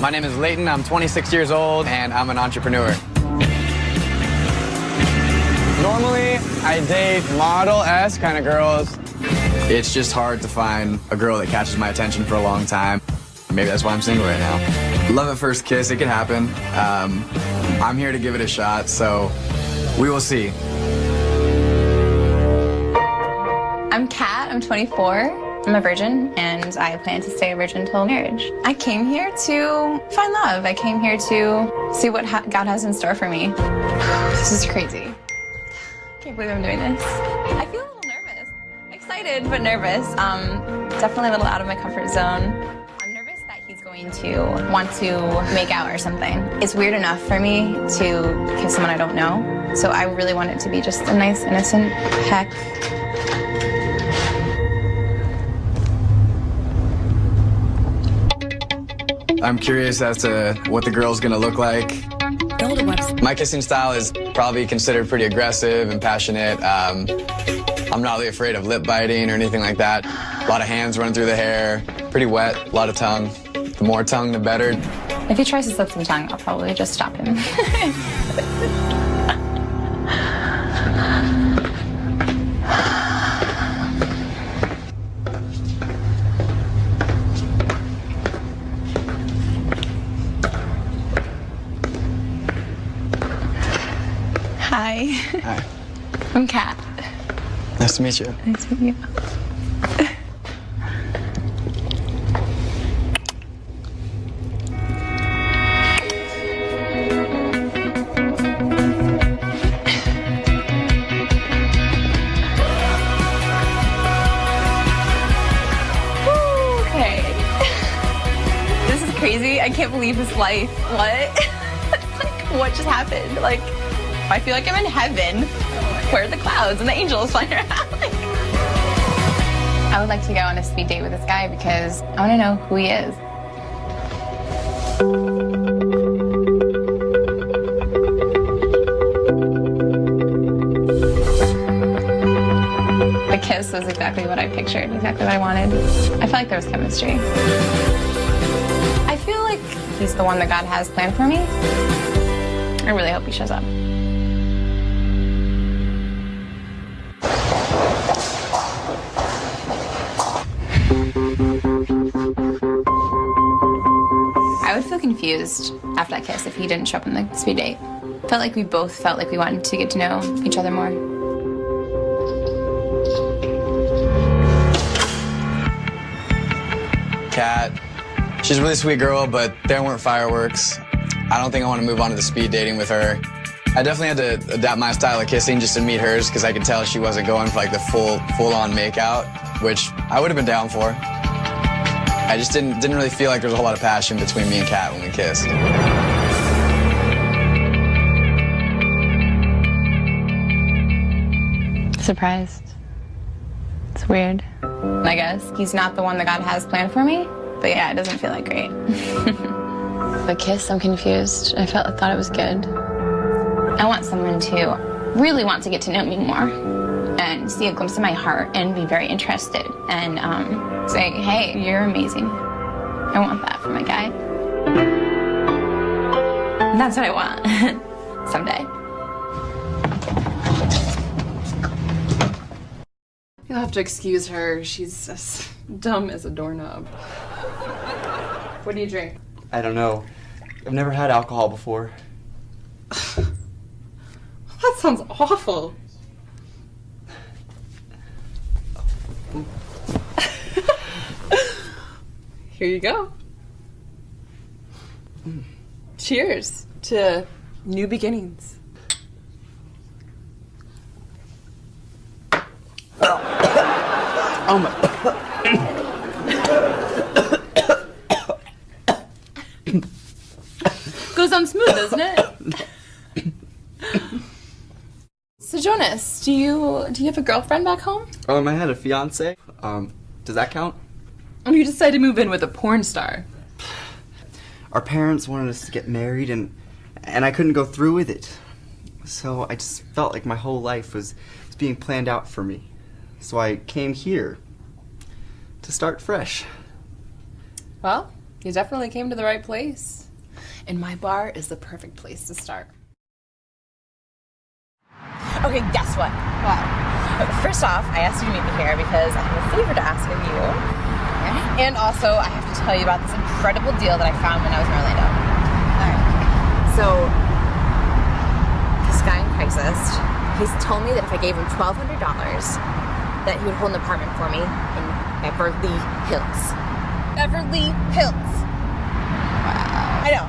My name is Leighton, I'm 26 years old, and I'm an entrepreneur. Normally, I date model-esque kind of girls. It's just hard to find a girl that catches my attention for a long time. Maybe that's why I'm single right now. Love at first kiss, it could happen. I'm here to give it a shot, so we will see. I'm Kat, I'm 24. I'm a virgin, and I plan to stay a virgin until marriage. I came here to find love. I came here to see what God has in store for me. This is crazy. I can't believe I'm doing this. I feel a little nervous. Excited, but nervous. Definitely a little out of my comfort zone. I'm nervous that he's going to want to make out or something. It's weird enough for me to kiss someone I don't know, so I really want it to be just a nice, innocent peck. I'm curious as to what the girl's gonna look like. My kissing style is probably considered pretty aggressive and passionate. I'm not really afraid of lip biting or anything like that. A lot of hands running through the hair, pretty wet, a lot of tongue. The more tongue, the better. If he tries to slip some tongue, I'll probably just stop him. Hi. Hi. I'm Kat. Nice to meet you. Nice to meet you. Okay. This is crazy. I can't believe this life. What? Like, what just happened? Like, I feel like I'm in heaven. Where are the clouds and the angels flying around? I would like to go on a speed date with this guy because I want to know who he is. The kiss was exactly what I pictured, exactly what I wanted. I felt like there was chemistry. I feel like he's the one that God has planned for me. I really hope he shows up. I would feel confused after that kiss if he didn't show up on the speed date. Felt like we both felt like we wanted to get to know each other more. Kat, she's a really sweet girl, but there weren't fireworks. I don't think I want to move on to the speed dating with her. I definitely had to adapt my style of kissing just to meet hers because I could tell she wasn't going for like the full-on makeout, which I would have been down for. I just didn't really feel like there was a whole lot of passion between me and Kat when we kissed. Surprised. It's weird. I guess he's not the one that God has planned for me, but yeah, it doesn't feel like great. The kiss, I'm confused. I thought it was good. I want someone to really want to get to know me more and see a glimpse of my heart and be very interested and say, hey, you're amazing. I want that for my guy. And that's what I want someday. You'll have to excuse her. She's as dumb as a doorknob. What do you drink? I don't know. I've never had alcohol before. That sounds awful. Here you go. Cheers to new beginnings. Oh my. Goes on smooth, doesn't it? So Jonas, do you have a girlfriend back home? I had a fiance. Does that count? And you decided to move in with a porn star. Our parents wanted us to get married and I couldn't go through with it. So I just felt like my whole life was being planned out for me. So I came here to start fresh. Well, You definitely came to the right place. And my bar is the perfect place to start. Okay, guess what? What? First off, I asked you to meet me here because I have a favor to ask of you. Okay. And also, I have to tell you about this incredible deal that I found when I was in Orlando. Alright. So, this guy in Craigslist, he's told me that if I gave him $1,200, that he would hold an apartment for me in Beverly Hills. Beverly Hills! Wow. I know.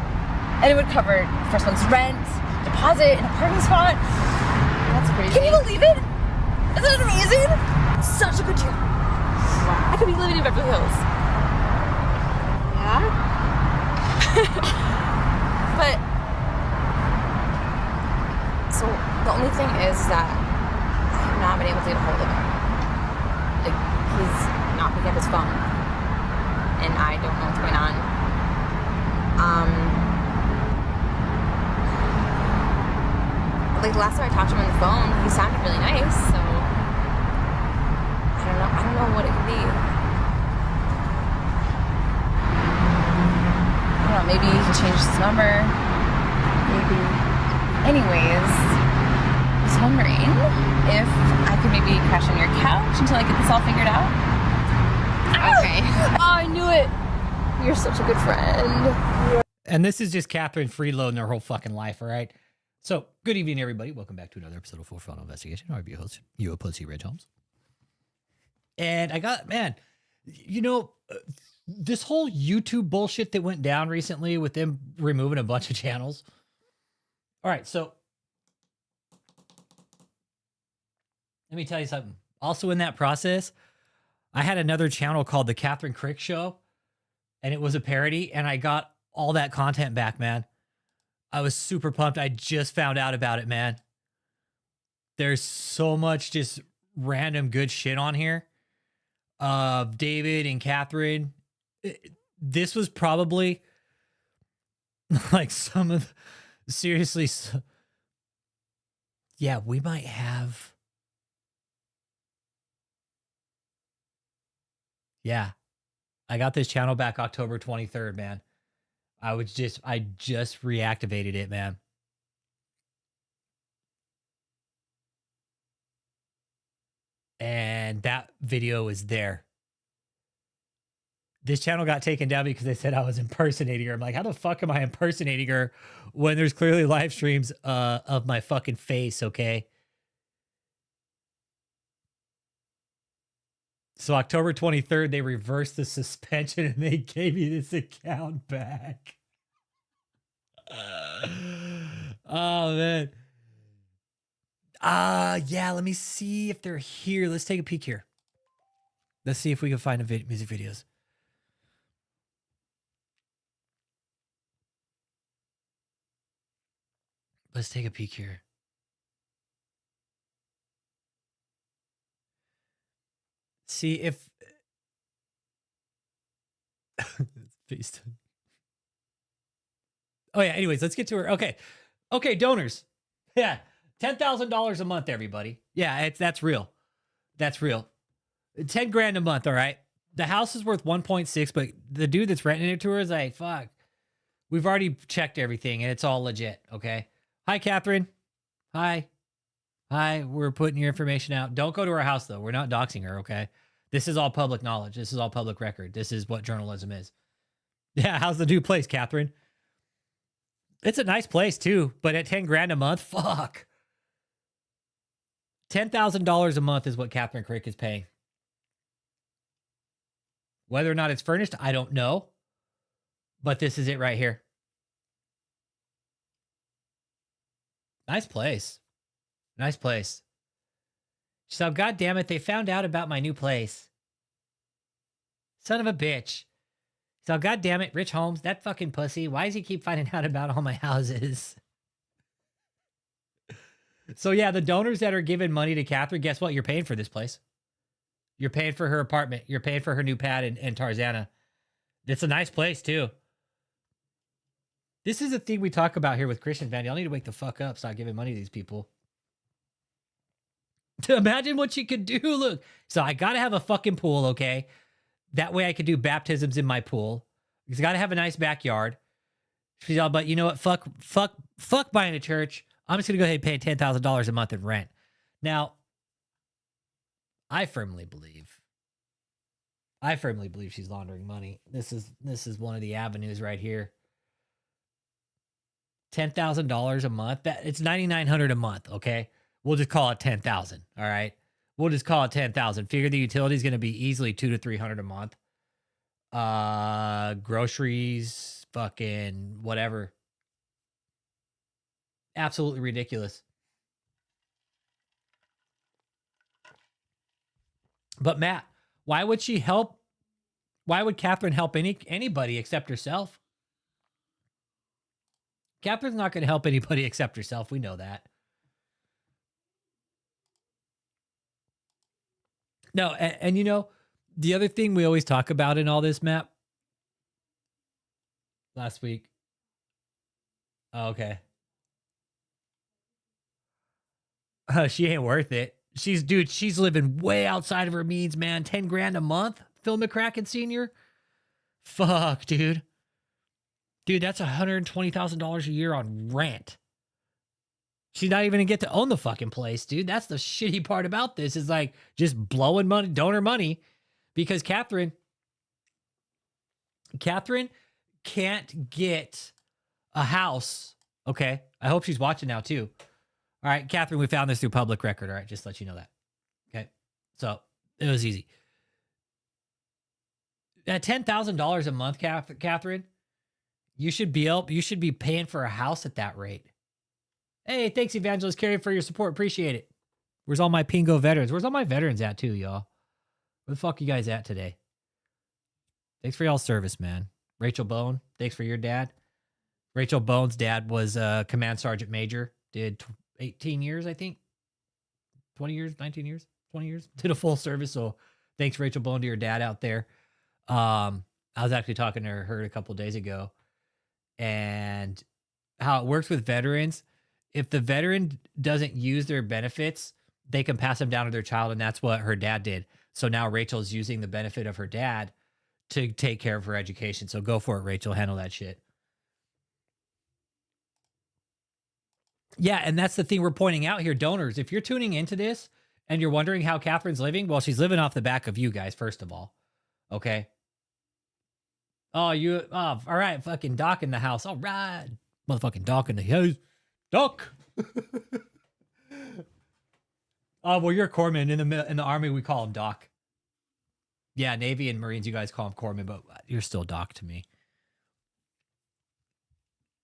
And it would cover the first month's rent, deposit, and a parking spot. That's crazy. Can you believe it? Isn't it amazing? Such a good deal. Wow. I could be living in Beverly Hills. Yeah? But, so the only thing is that I have not been able to get a hold of him. Like, he's not picking up his phone. And I don't know what's going on. Like, the last time I talked to him on the phone, he sounded really nice, so I don't know what it could be. I don't know, maybe he changed his number. Maybe. Anyways, I was wondering if I could maybe crash on your couch until I get this all figured out. Okay. Oh, I knew it. You're such a good friend. And this is just Kathryn freeloading their whole fucking life, all right? So, good evening, everybody. Welcome back to another episode of Frontal Investigation. I'll be your host, you a pussy, Rich Holmes. And I got, man, you know, this whole YouTube bullshit that went down recently with them removing a bunch of channels. All right, so let me tell you something. Also in that process, I had another channel called The Kathryn Krick Show, and it was a parody, and I got all that content back, man. I was super pumped. I just found out about it, man. There's so much just random good shit on here. David and Kathryn. This was probably like some of the, seriously. Yeah, we might have. Yeah. I got this channel back October 23rd, man. I just reactivated it, man. And that video is there. This channel got taken down because they said I was impersonating her. I'm like, how the fuck am I impersonating her when there's clearly live streams of my fucking face, okay? So October 23rd, they reversed the suspension and they gave me this account back. Oh, man. Yeah, let me see if they're here. Let's take a peek here. Let's see if we can find music videos. Let's take a peek here. See if FaceTime. Oh yeah, anyways, let's get to her. Okay, donors. Yeah. $10,000 a month, everybody. Yeah, that's real. That's real. 10 grand a month, all right? The house is worth 1.6, but the dude that's renting it to her is like, fuck. We've already checked everything and it's all legit, okay? Hi, Kathryn. Hi. We're putting your information out. Don't go to her house, though. We're not doxing her, okay? This is all public knowledge. This is all public record. This is what journalism is. Yeah, how's the new place, Kathryn? It's a nice place, too, but at 10 grand a month, fuck. $10,000 a month is what Kathryn Krick is paying. Whether or not it's furnished, I don't know. But this is it right here. Nice place. Nice place. So, God damn it, they found out about my new place. Son of a bitch. So, God damn it, Rich Holmes, that fucking pussy. Why does he keep finding out about all my houses? So, yeah, the donors that are giving money to Kathryn, guess what? You're paying for this place. You're paying for her apartment. You're paying for her new pad in Tarzana. It's a nice place, too. This is a thing we talk about here with Christian Van. Y'all need to wake the fuck up. Stop giving money to these people. To imagine what you could do. Look. So I got to have a fucking pool, okay? That way I could do baptisms in my pool. He's got to have a nice backyard. She's all, but you know what? Fuck buying a church. I'm just going to go ahead and pay $10,000 a month in rent. Now, I firmly believe she's laundering money. This is one of the avenues right here. $10,000 a month. It's $9,900 a month. Okay, we'll just call it 10,000. All right, we'll just call it 10,000. Figure the utility is going to be easily $200 to $300 a month. Groceries, fucking whatever. Absolutely ridiculous. But Matt, why would she help? Why would Kathryn help anybody except herself? Kathryn's not going to help anybody except herself. We know that. No, and you know, the other thing we always talk about in all this, Matt, last week. Oh, okay. She ain't worth it. She's living way outside of her means, man. 10 grand a month, Phil McCracken Sr. Fuck, dude. Dude, that's $120,000 a year on rent. She's not even gonna get to own the fucking place, dude. That's the shitty part about this, is like just blowing money, donor money, because Kathryn can't get a house. Okay, I hope she's watching now too. All right, Kathryn, we found this through public record. All right, just to let you know that. Okay, so it was easy. At $10,000 a month, Kathryn, you should be paying for a house at that rate. Hey, thanks, Evangelist Carey, for your support. Appreciate it. Where's all my Pingo veterans? Where's all my veterans at too, y'all? Where the fuck you guys at today? Thanks for y'all's service, man. Rachel Bone, thanks for your dad. Rachel Bone's dad was a command sergeant major. Did 18 years, I think. 20 years, 19 years, 20 years. Did a full service. So thanks, Rachel Bone, to your dad out there. I was actually talking to her a couple days ago. And how it works with veterans, if the veteran doesn't use their benefits, they can pass them down to their child, and that's what her dad did. So now Rachel's using the benefit of her dad to take care of her education. So go for it, Rachel. Handle that shit. Yeah, and that's the thing we're pointing out here, donors. If you're tuning into this and you're wondering how Kathryn's living, well, she's living off the back of you guys, first of all. Okay? All right, fucking Doc in the house. All right. Motherfucking Doc in the house. Doc. Oh, well, you're a corpsman. In the Army, we call him Doc. Yeah, Navy and Marines, you guys call him corpsman, but you're still Doc to me.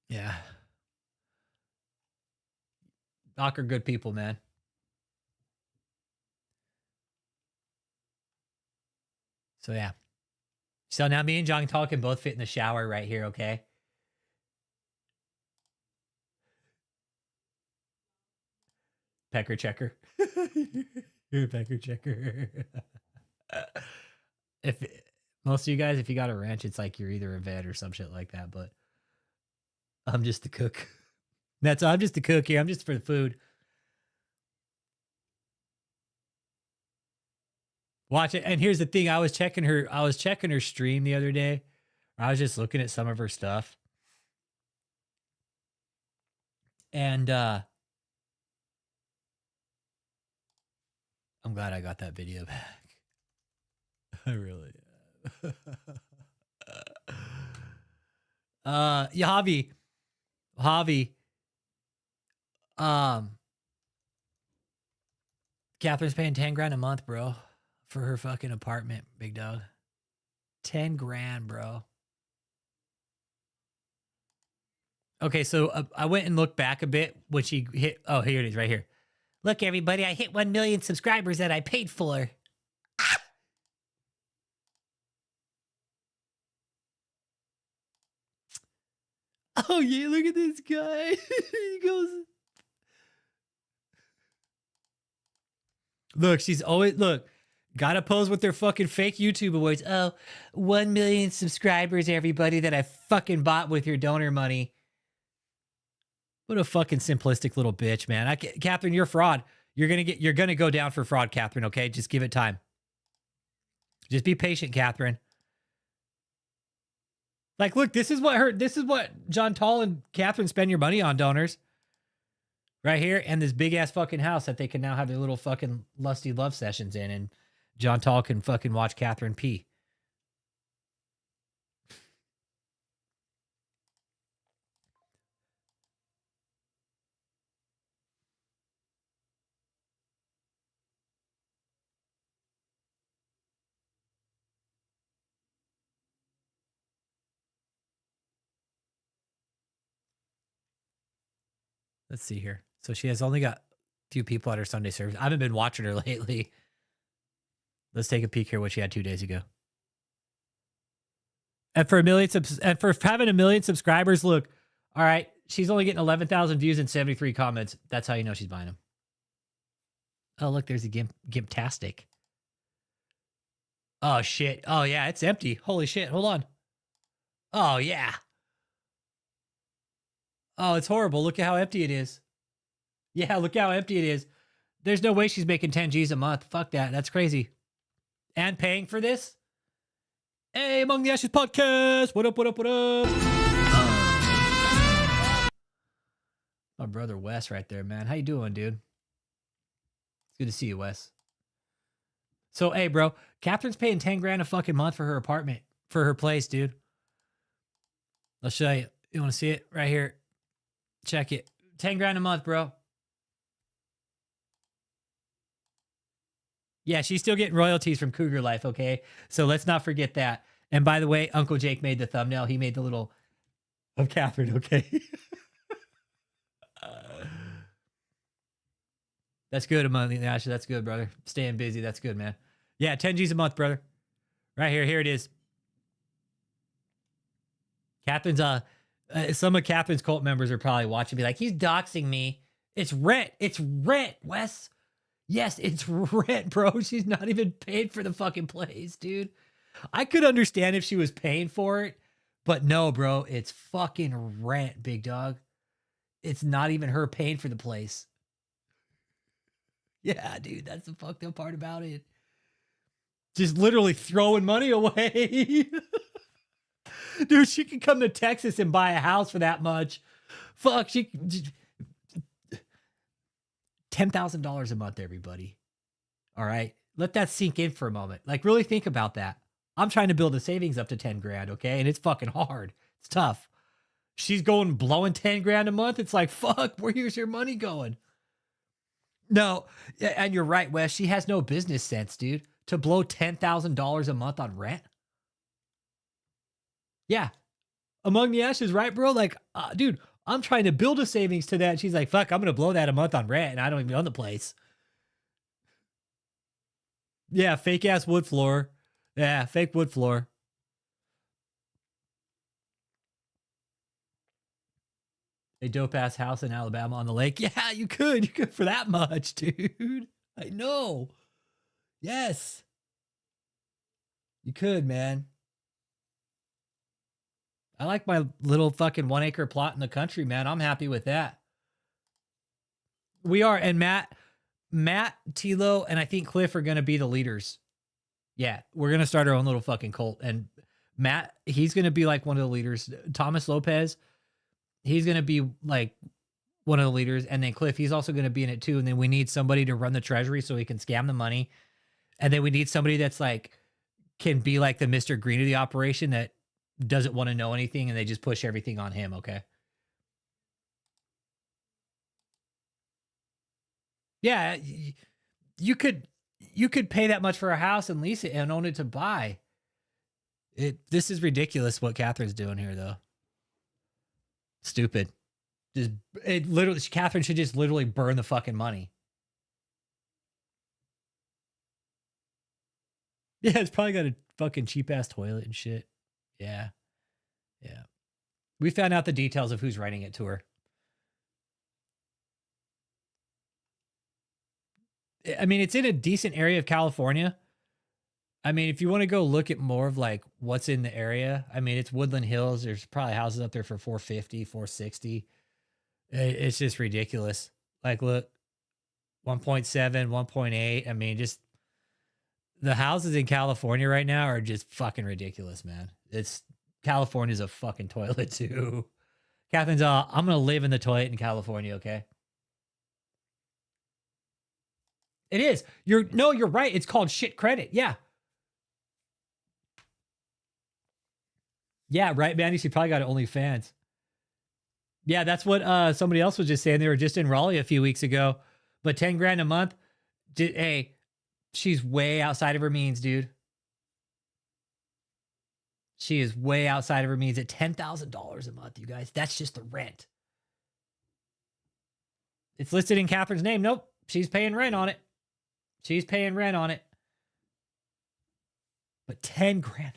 Yeah. Doc are good people, man. So, yeah. So now me and John Tall can both fit in the shower right here, okay? Pecker checker. You're a pecker checker. If most of you guys, if you got a ranch, it's like you're either a vet or some shit like that, but I'm just the cook. I'm just the cook here. I'm just for the food. Watch it. And here's the thing. I was checking her stream the other day. I was just looking at some of her stuff. And I'm glad I got that video back. I really am. Yeah, Javi. Kathryn's paying 10 grand a month, bro, for her fucking apartment, big dog. 10 grand, bro. Okay, so I went and looked back a bit when she hit. Oh, here it is, right here. Look, everybody, I hit 1 million subscribers that I paid for. Ah! Oh, yeah, look at this guy. He goes. Look, gotta pose with their fucking fake YouTube awards. Oh, 1 million subscribers, everybody, that I fucking bought with your donor money. What a fucking simplistic little bitch, man. Kathryn, you're a fraud. You're gonna go down for fraud, Kathryn, okay? Just give it time. Just be patient, Kathryn. Like, look, this is what John Tall and Kathryn spend your money on, donors. Right here, and this big ass fucking house that they can now have their little fucking lusty love sessions in, and John Tall can fucking watch Kathryn pee. Let's see here. So she has only got a few people at her Sunday service. I haven't been watching her lately. Let's take a peek here what she had 2 days ago. And for having 1 million subscribers, look, all right, she's only getting 11,000 views and 73 comments. That's how you know she's buying them. Oh, look, there's a Gimptastic. Oh, shit. Oh, yeah, it's empty. Holy shit. Hold on. Oh, yeah. Oh, it's horrible. Look at how empty it is. Yeah, look how empty it is. There's no way she's making 10 G's a month. Fuck that. That's crazy. And paying for this? Hey, Among the Ashes podcast. What up, what up, what up? My brother Wes right there, man. How you doing, dude? It's good to see you, Wes. So, hey, bro, Kathryn's paying 10 grand a fucking month for her apartment, for her place, dude. I'll show you. You want to see it? Right here. Check it. 10 grand a month, bro. Yeah, she's still getting royalties from Cougar Life, okay? So let's not forget that. And by the way, Uncle Jake made the thumbnail. He made the little of Kathryn, okay? That's good, Among the Ashes. That's good, brother. Staying busy. That's good, man. Yeah, 10 G's a month, brother. Right here. Here it is. Kathryn's, some of Kathryn's cult members are probably watching me like, he's doxing me. It's rent. It's rent, Wes. Yes, it's rent, bro. She's not even paid for the fucking place, dude. I could understand if she was paying for it, but no, bro. It's fucking rent, big dog. It's not even her paying for the place. Yeah, dude, that's the fucked up part about it. Just literally throwing money away. Dude, she could come to Texas and buy a house for that much. Fuck, she... $10,000 a month, everybody. All right. Let that sink in for a moment. Like, really think about that. I'm trying to build a savings up to 10 grand, okay? And it's fucking hard. It's tough. She's blowing 10 grand a month. It's like, fuck, where's your money going? No, and you're right, Wes. She has no business sense, dude, to blow $10,000 a month on rent. Yeah. Among the Ashes, right, bro? Like, dude, I'm trying to build a savings to that. She's like, fuck, I'm going to blow that a month on rent, and I don't even own the place. Yeah, fake ass wood floor. Yeah, fake wood floor. A dope ass house in Alabama on the lake. Yeah, you could for that much, dude. I know. Yes. You could, man. I like my little fucking 1 acre plot in the country, man. I'm happy with that. We are. And Matt, Tilo, and I think Cliff are going to be the leaders. Yeah, we're going to start our own little fucking cult. And Matt, he's going to be like one of the leaders. Thomas Lopez, he's going to be like one of the leaders. And then Cliff, he's also going to be in it too. And then we need somebody to run the treasury so he can scam the money. And then we need somebody that's like, can be like the Mr. Green of the operation that doesn't want to know anything and they just push everything on him, okay? Yeah, you could pay that much for a house and lease it and own it to buy. This is ridiculous what Kathryn's doing here, though. Stupid. Kathryn should just literally burn the fucking money. Yeah, it's probably got a fucking cheap ass toilet and shit. Yeah. Yeah. We found out the details of who's renting it to her. I mean, it's in a decent area of California. I mean, if you want to go look at more of like what's in the area, I mean, it's Woodland Hills. There's probably houses up there for 450, 460. It's just ridiculous. Like, look, 1.7, 1.8. I mean, just the houses in California right now are just fucking ridiculous, man. It's California's a fucking toilet too. Kathryn's I'm gonna live in the toilet in California, okay? It is. You're right. It's called shit credit. Yeah. Yeah, right, Mandy. She probably got OnlyFans. Yeah, that's what somebody else was just saying. They were just in Raleigh a few weeks ago. But 10 grand a month, hey, she's way outside of her means, dude. She is way outside of her means at $10,000 a month, you guys. That's just the rent. It's listed in Kathryn's name. Nope. She's paying rent on it. She's paying rent on it. But 10 grand.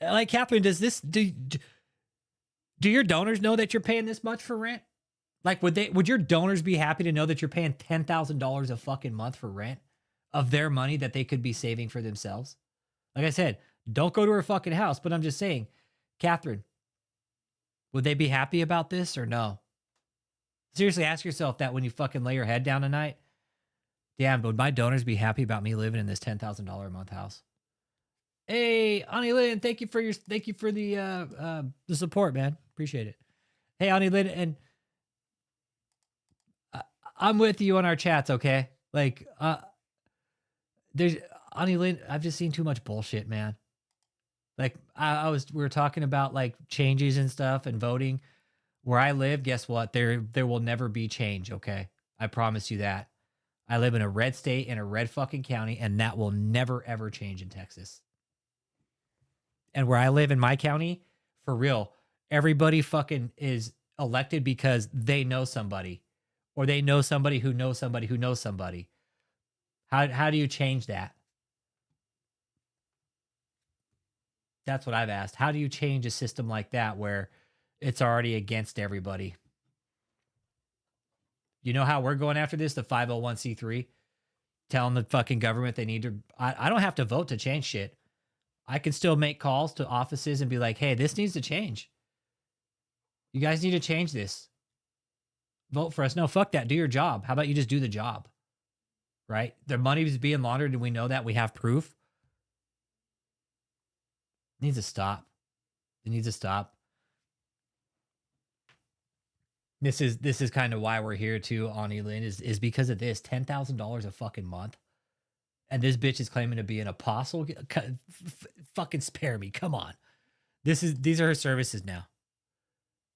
Like, Kathryn, does this do your donors know that you're paying this much for rent? Like, would your donors be happy to know that you're paying $10,000 a fucking month for rent of their money that they could be saving for themselves? Like I said, don't go to her fucking house, but I'm just saying, Kathryn, would they be happy about this or no? Seriously, ask yourself that when you fucking lay your head down tonight. Damn, would my donors be happy about me living in this $10,000 a month house? Hey, Ani Lynn, thank you for the support, man. Appreciate it. Hey, Ani Lynn, and I'm with you on our chats, okay? Like, there's Ani Lynn. I've just seen too much bullshit, man. Like, we were talking about like changes and stuff and voting. Where I live, guess what? There will never be change, okay? I promise you that. I live in a red state in a red fucking county, and that will never ever change in Texas. And where I live in my county, for real, everybody fucking is elected because they know somebody, or they know somebody who knows somebody who knows somebody. How do you change that? That's what I've asked. How do you change a system like that where it's already against everybody? You know how we're going after this? The 501c3, telling the fucking government they need to. I don't have to vote to change shit. I can still make calls to offices and be like, hey, this needs to change. You guys need to change this. Vote for us. No, fuck that. Do your job. How about you just do the job? Right? Their money is being laundered and we know that. We have proof. It needs to stop. It needs to stop. This is kind of why we're here too, Ani Lynn, is because of this. $10,000 a fucking month. And this bitch is claiming to be an apostle. Fucking spare me. Come on. These are her services now.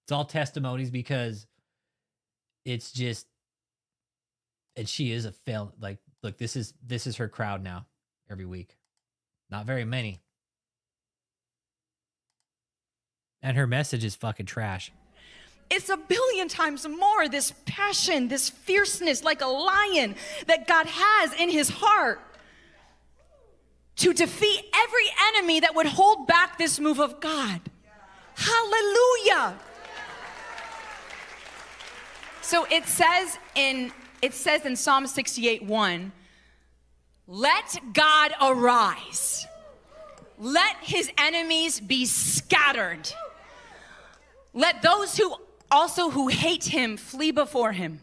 It's all testimonies because it's just, and she is a fail. Like, look, this is her crowd now every week. Not very many. And her message is fucking trash. It's a billion times more this passion, this fierceness, like a lion that God has in his heart to defeat every enemy that would hold back this move of God. Hallelujah. So it says in Psalm 68:1, let God arise. Let his enemies be scattered. Let those who hate him flee before him.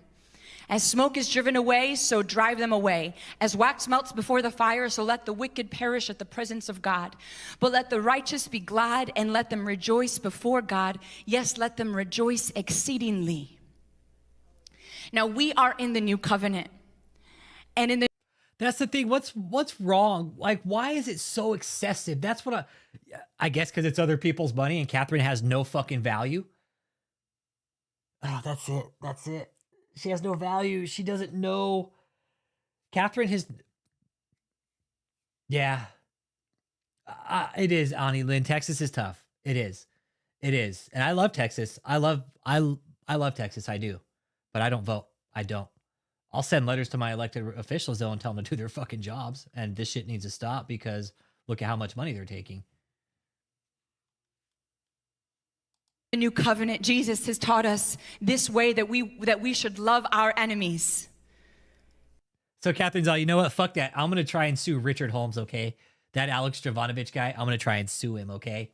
As smoke is driven away, so drive them away. As wax melts before the fire, so let the wicked perish at the presence of God. But let the righteous be glad, and let them rejoice before God. Yes, let them rejoice exceedingly. Now, we are in the new covenant. And in the That's the thing. What's wrong? Like, why is it so excessive? That's what I guess because it's other people's money and Kathryn has no fucking value. Oh, that's it. That's it. She has no value. She doesn't know. Kathryn has. Yeah. It is, Ani Lynn. Texas is tough. It is. It is. And I love Texas. I love Texas. I do. But I don't vote. I don't. I'll send letters to my elected officials though and tell them to do their fucking jobs. And this shit needs to stop because look at how much money they're taking. The new covenant, Jesus has taught us this way that we should love our enemies. So Kathryn's all, you know what? Fuck that. I'm going to try and sue Richard Holmes, okay? That Alex Jovanovich guy, I'm going to try and sue him, okay?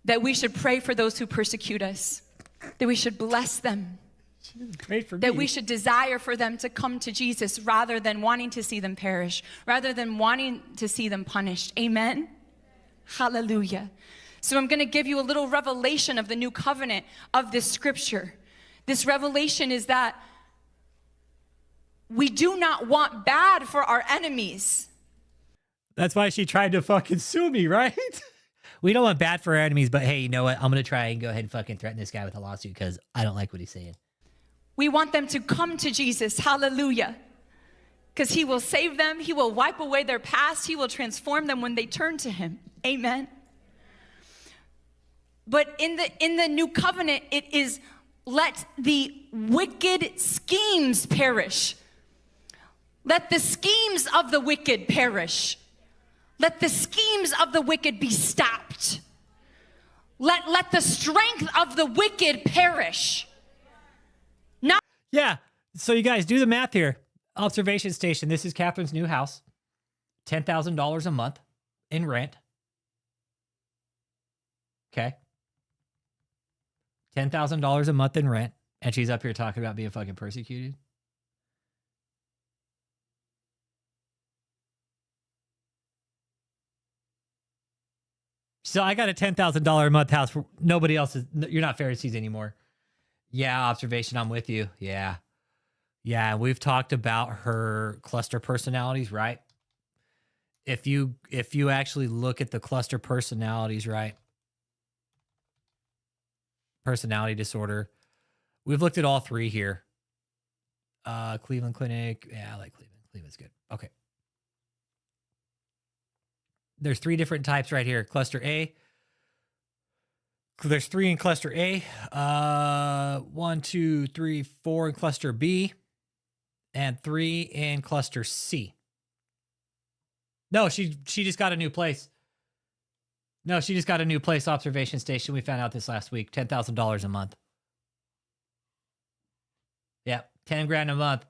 That we should pray for those who persecute us. That we should bless them. Pray for that me. we should desire for them to come to Jesus rather than wanting to see them perish, rather than wanting to see them punished. Amen? Hallelujah. So I'm going to give you a little revelation of the new covenant of this scripture. This revelation is that we do not want bad for our enemies. That's why she tried to fucking sue me, right? We don't want bad for our enemies, but hey, you know what? I'm going to try and go ahead and fucking threaten this guy with a lawsuit because I don't like what he's saying. We want them to come to Jesus. Hallelujah. Because he will save them. He will wipe away their past. He will transform them when they turn to him. Amen. But in the new covenant, it is let the wicked schemes perish. Let the schemes of the wicked perish. Let the schemes of the wicked be stopped. Let the strength of the wicked perish. Now, Yeah. So you guys do the math here. Observation station. This is Kathryn's new house. $10,000 a month in rent. Okay. $10,000 a month in rent. And she's up here talking about being fucking persecuted. So I got a $10,000 a month house. Nobody else is, you're not Pharisees anymore. Yeah, observation, I'm with you. Yeah. Yeah, we've talked about her cluster personalities, right? If you actually look at the cluster personalities, right? Personality disorder. We've looked at all three here. Cleveland Clinic. Yeah, I like Cleveland. Cleveland's good. Okay. There's three different types right here. Cluster A. There's three in cluster A. 1, 2, 3, 4 in cluster B. And 3 in cluster C. No, she just got a new place. No, she just got a new place, observation station. We found out this last week. $10,000 a month. Yeah, 10 grand a month.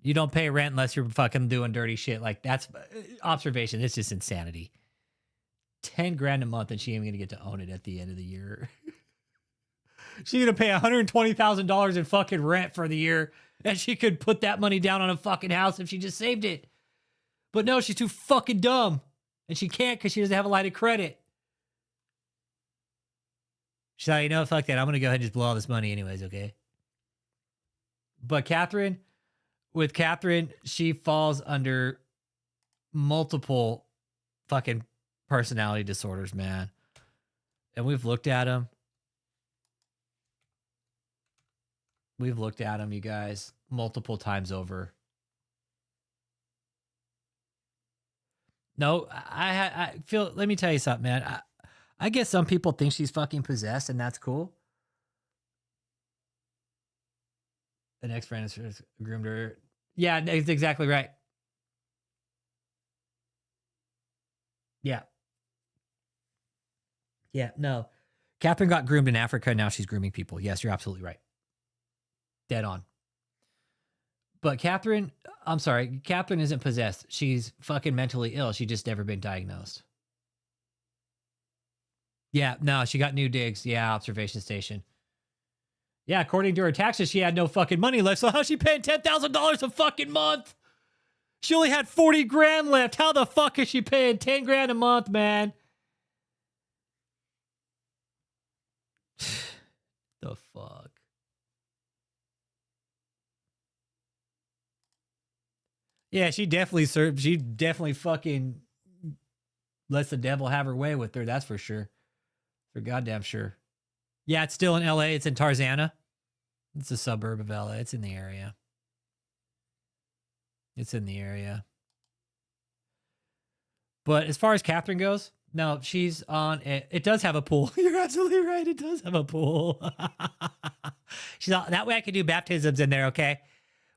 You don't pay rent unless you're fucking doing dirty shit. Like, that's observation. It's just insanity. 10 grand a month and she ain't gonna get to own it at the end of the year. She's gonna pay $120,000 in fucking rent for the year, and she could put that money down on a fucking house if she just saved it. But no, she's too fucking dumb, and she can't because she doesn't have a line of credit. She's like, you know, fuck that. I'm gonna go ahead and just blow all this money anyways, okay? But Kathryn, she falls under multiple fucking personality disorders, man. And we've looked at them. We've looked at them, you guys, multiple times over. No, I feel, let me tell you something, man. I guess some people think she's fucking possessed, and that's cool. An ex-friend has groomed her. Yeah, that's exactly right. Yeah. Yeah, no. Kathryn got groomed in Africa, and now she's grooming people. Yes, you're absolutely right. Dead on. But Kathryn isn't possessed. She's fucking mentally ill. She just never been diagnosed. Yeah, no, she got new digs. Yeah, observation station. Yeah, according to her taxes, she had no fucking money left. So how's she paying $10,000 a fucking month? She only had 40 grand left. How the fuck is she paying 10 grand a month, man? The fuck? Yeah, she definitely fucking lets the devil have her way with her, that's for sure. For goddamn sure. Yeah, it's still in LA. It's in Tarzana. It's a suburb of LA. It's in the area. It's in the area. But as far as Kathryn goes, no, she's on it. It does have a pool. You're absolutely right. It does have a pool. She's on, that way I can do baptisms in there, okay?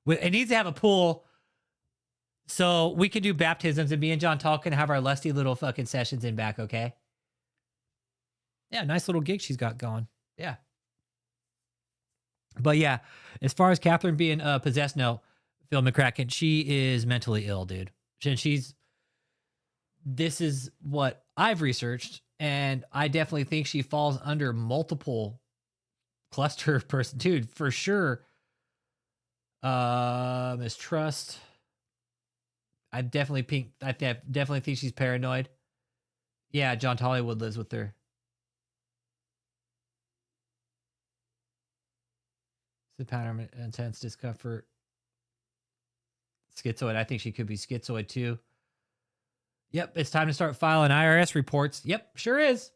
It needs to have a pool so we can do baptisms and me and John Tall can have our lusty little fucking sessions in back, okay? Yeah, nice little gig she's got going. Yeah. But yeah, as far as Kathryn being possessed, no, Phil McCracken, she is mentally ill, dude. This is what I've researched, and I definitely think she falls under multiple cluster person, dude, for sure. Mistrust. I definitely definitely think she's paranoid. Yeah, John Hollywood lives with her. The pattern of intense discomfort. Schizoid. I think she could be schizoid too. Yep, it's time to start filing IRS reports. Yep, sure is.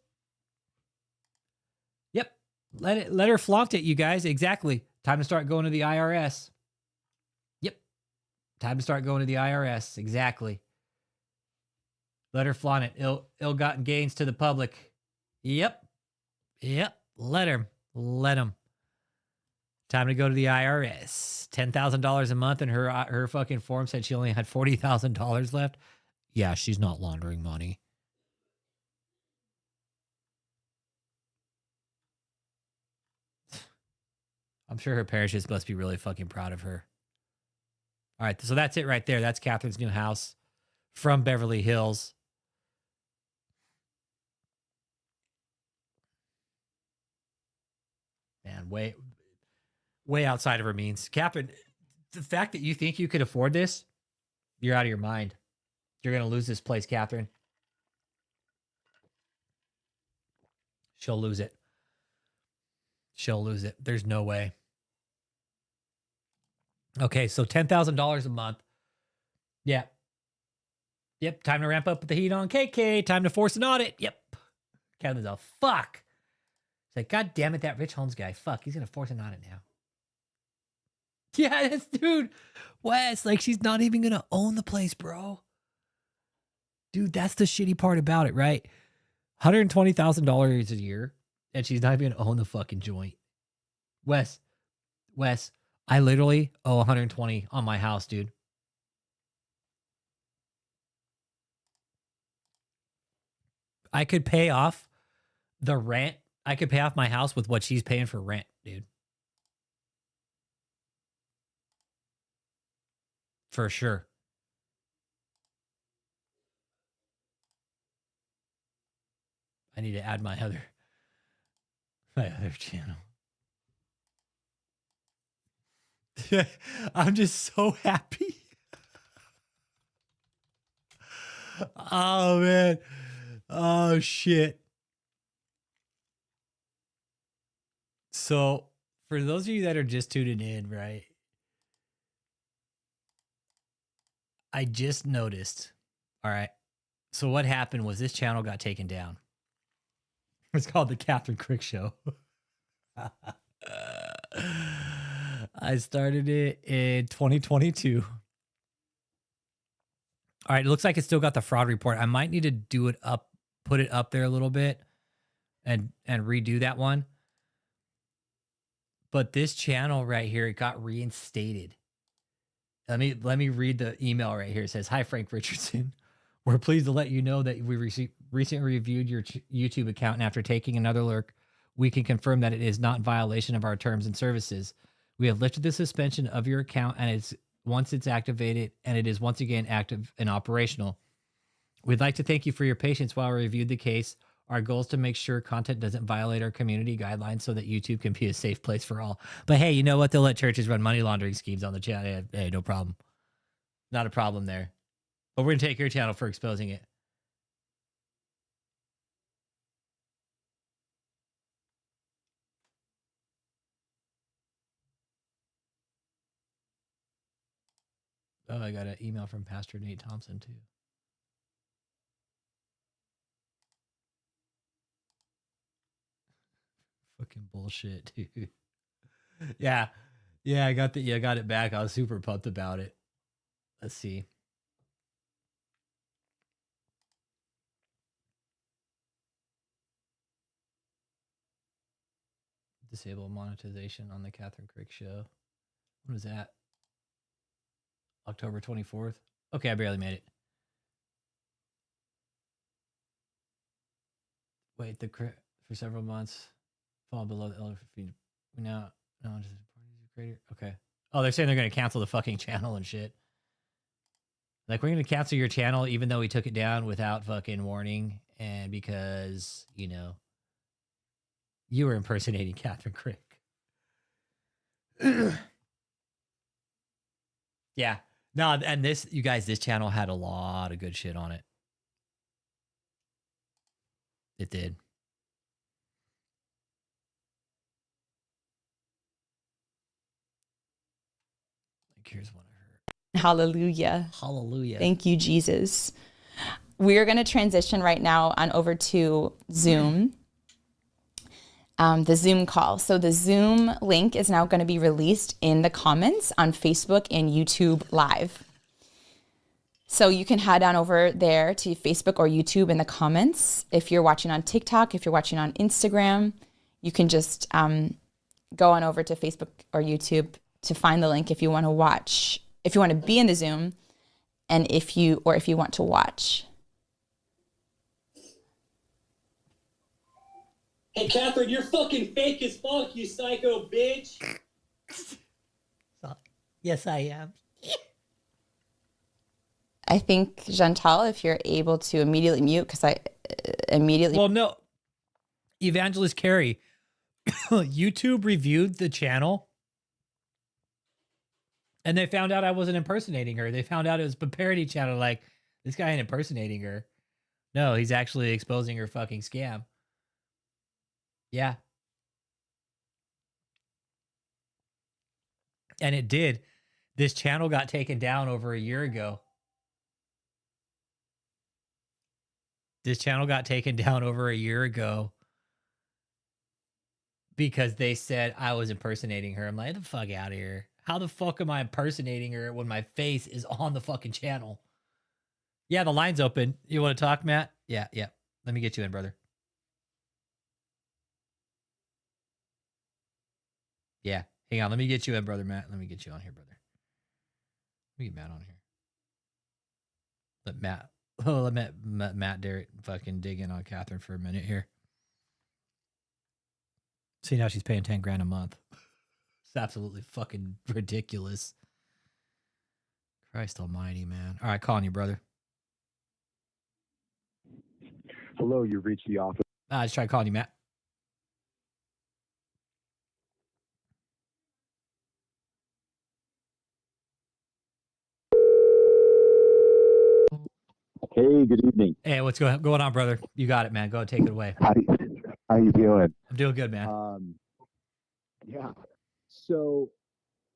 Yep. Let her flaunt it, you guys. Exactly. Time to start going to the IRS. Yep. Time to start going to the IRS. Exactly. Let her flaunt it. Ill-gotten gains to the public. Yep. Yep. Let him. Let him. Time to go to the IRS. $10,000 a month, and her fucking form said she only had $40,000 left. Yeah, she's not laundering money. I'm sure her parents just must be really fucking proud of her. All right, so that's it right there. That's Kathryn's new house from Beverly Hills. Man, way outside of her means. Kathryn, the fact that you think you could afford this, you're out of your mind. You're going to lose this place, Kathryn. She'll lose it. She'll lose it. There's no way. Okay, so $10,000 a month. Yeah. Yep, time to ramp up the heat on KK. Time to force an audit. Yep. Kathryn's a fuck. It's like, God damn it, that Rich Holmes guy. Fuck, he's going to force an audit now. Yeah, that's dude. Wes, like she's not even going to own the place, bro. Dude, that's the shitty part about it, right? $120,000 a year, and she's not even going to own the fucking joint. Wes, I literally owe 120 on my house, dude. I could pay off the rent. I could pay off my house with what she's paying for rent, dude. For sure. I need to add my other channel. I'm just so happy. Oh man. Oh shit. So for those of you that are just tuning in, right? I just noticed. All right. So what happened was this channel got taken down. It's called the Kathryn Krick Show. I started it in 2022. All right, it looks like it's still got the fraud report. I might need to do it up, put it up there a little bit and redo that one. But this channel right here, it got reinstated. Let me read the email right here. It says, "Hi, Frank Richardson. We're pleased to let you know that we recently reviewed your YouTube account, and after taking another look, we can confirm that it is not in violation of our terms and services. We have lifted the suspension of your account, and once it's activated, and it is once again active and operational. We'd like to thank you for your patience while we reviewed the case. Our goal is to make sure content doesn't violate our community guidelines so that YouTube can be a safe place for all." But hey, you know what? They'll let churches run money laundering schemes on the channel. Hey, no problem. Not a problem there. But we're going to take your channel for exposing it. Oh, I got an email from Pastor Nate Thompson, too. Fucking bullshit, dude. Yeah. Yeah, I got it back. I was super pumped about it. Let's see. Disable monetization on the Kathryn Krick Show. What was that? October 24th. Okay, I barely made it. Wait, for several months, fall below the elder feed. No, just creator. Okay. Oh, they're saying they're going to cancel the fucking channel and shit. Like, we're going to cancel your channel even though we took it down without fucking warning, and because, you know, you were impersonating Kathryn Krick. Yeah. No, and this, you guys, this channel had a lot of good shit on it. It did. Like, here's what I heard. Hallelujah. Hallelujah. Thank you, Jesus. We're going to transition right now on over to Zoom. The Zoom call. So the Zoom link is now going to be released in the comments on Facebook and YouTube Live. So you can head on over there to Facebook or YouTube in the comments. If you're watching on TikTok, if you're watching on Instagram, you can just go on over to Facebook or YouTube to find the link if you want to watch, if you want to be in the Zoom, and if you want to watch. Hey, Kathryn, you're fucking fake as fuck, you psycho bitch. Yes, I am. I think, Chantal, if you're able to immediately mute, because I immediately... Well, no. Evangelist Carrie, YouTube reviewed the channel, and they found out I wasn't impersonating her. They found out it was a parody channel, like, this guy ain't impersonating her. No, he's actually exposing her fucking scam. Yeah. And it did. This channel got taken down over a year ago. This channel got taken down over a year ago because they said I was impersonating her. I'm like, get the fuck out of here. How the fuck am I impersonating her when my face is on the fucking channel? Yeah, the line's open. You want to talk, Matt? Yeah. Let me get you in, brother. Yeah. Hang on. Let me get you in, brother Matt. Let me get you on here, brother. Let me get Matt on here. Let Matt Derrick fucking dig in on Kathryn for a minute here. See, now she's paying 10 grand a month. It's absolutely fucking ridiculous. Christ almighty, man. All right, calling you, brother. Hello, you've reached the office. I just tried calling you, Matt. Hey, good evening. Hey, what's going on, brother? You got it, man. Go ahead, take it away. How you doing? I'm doing good, man. Yeah. So,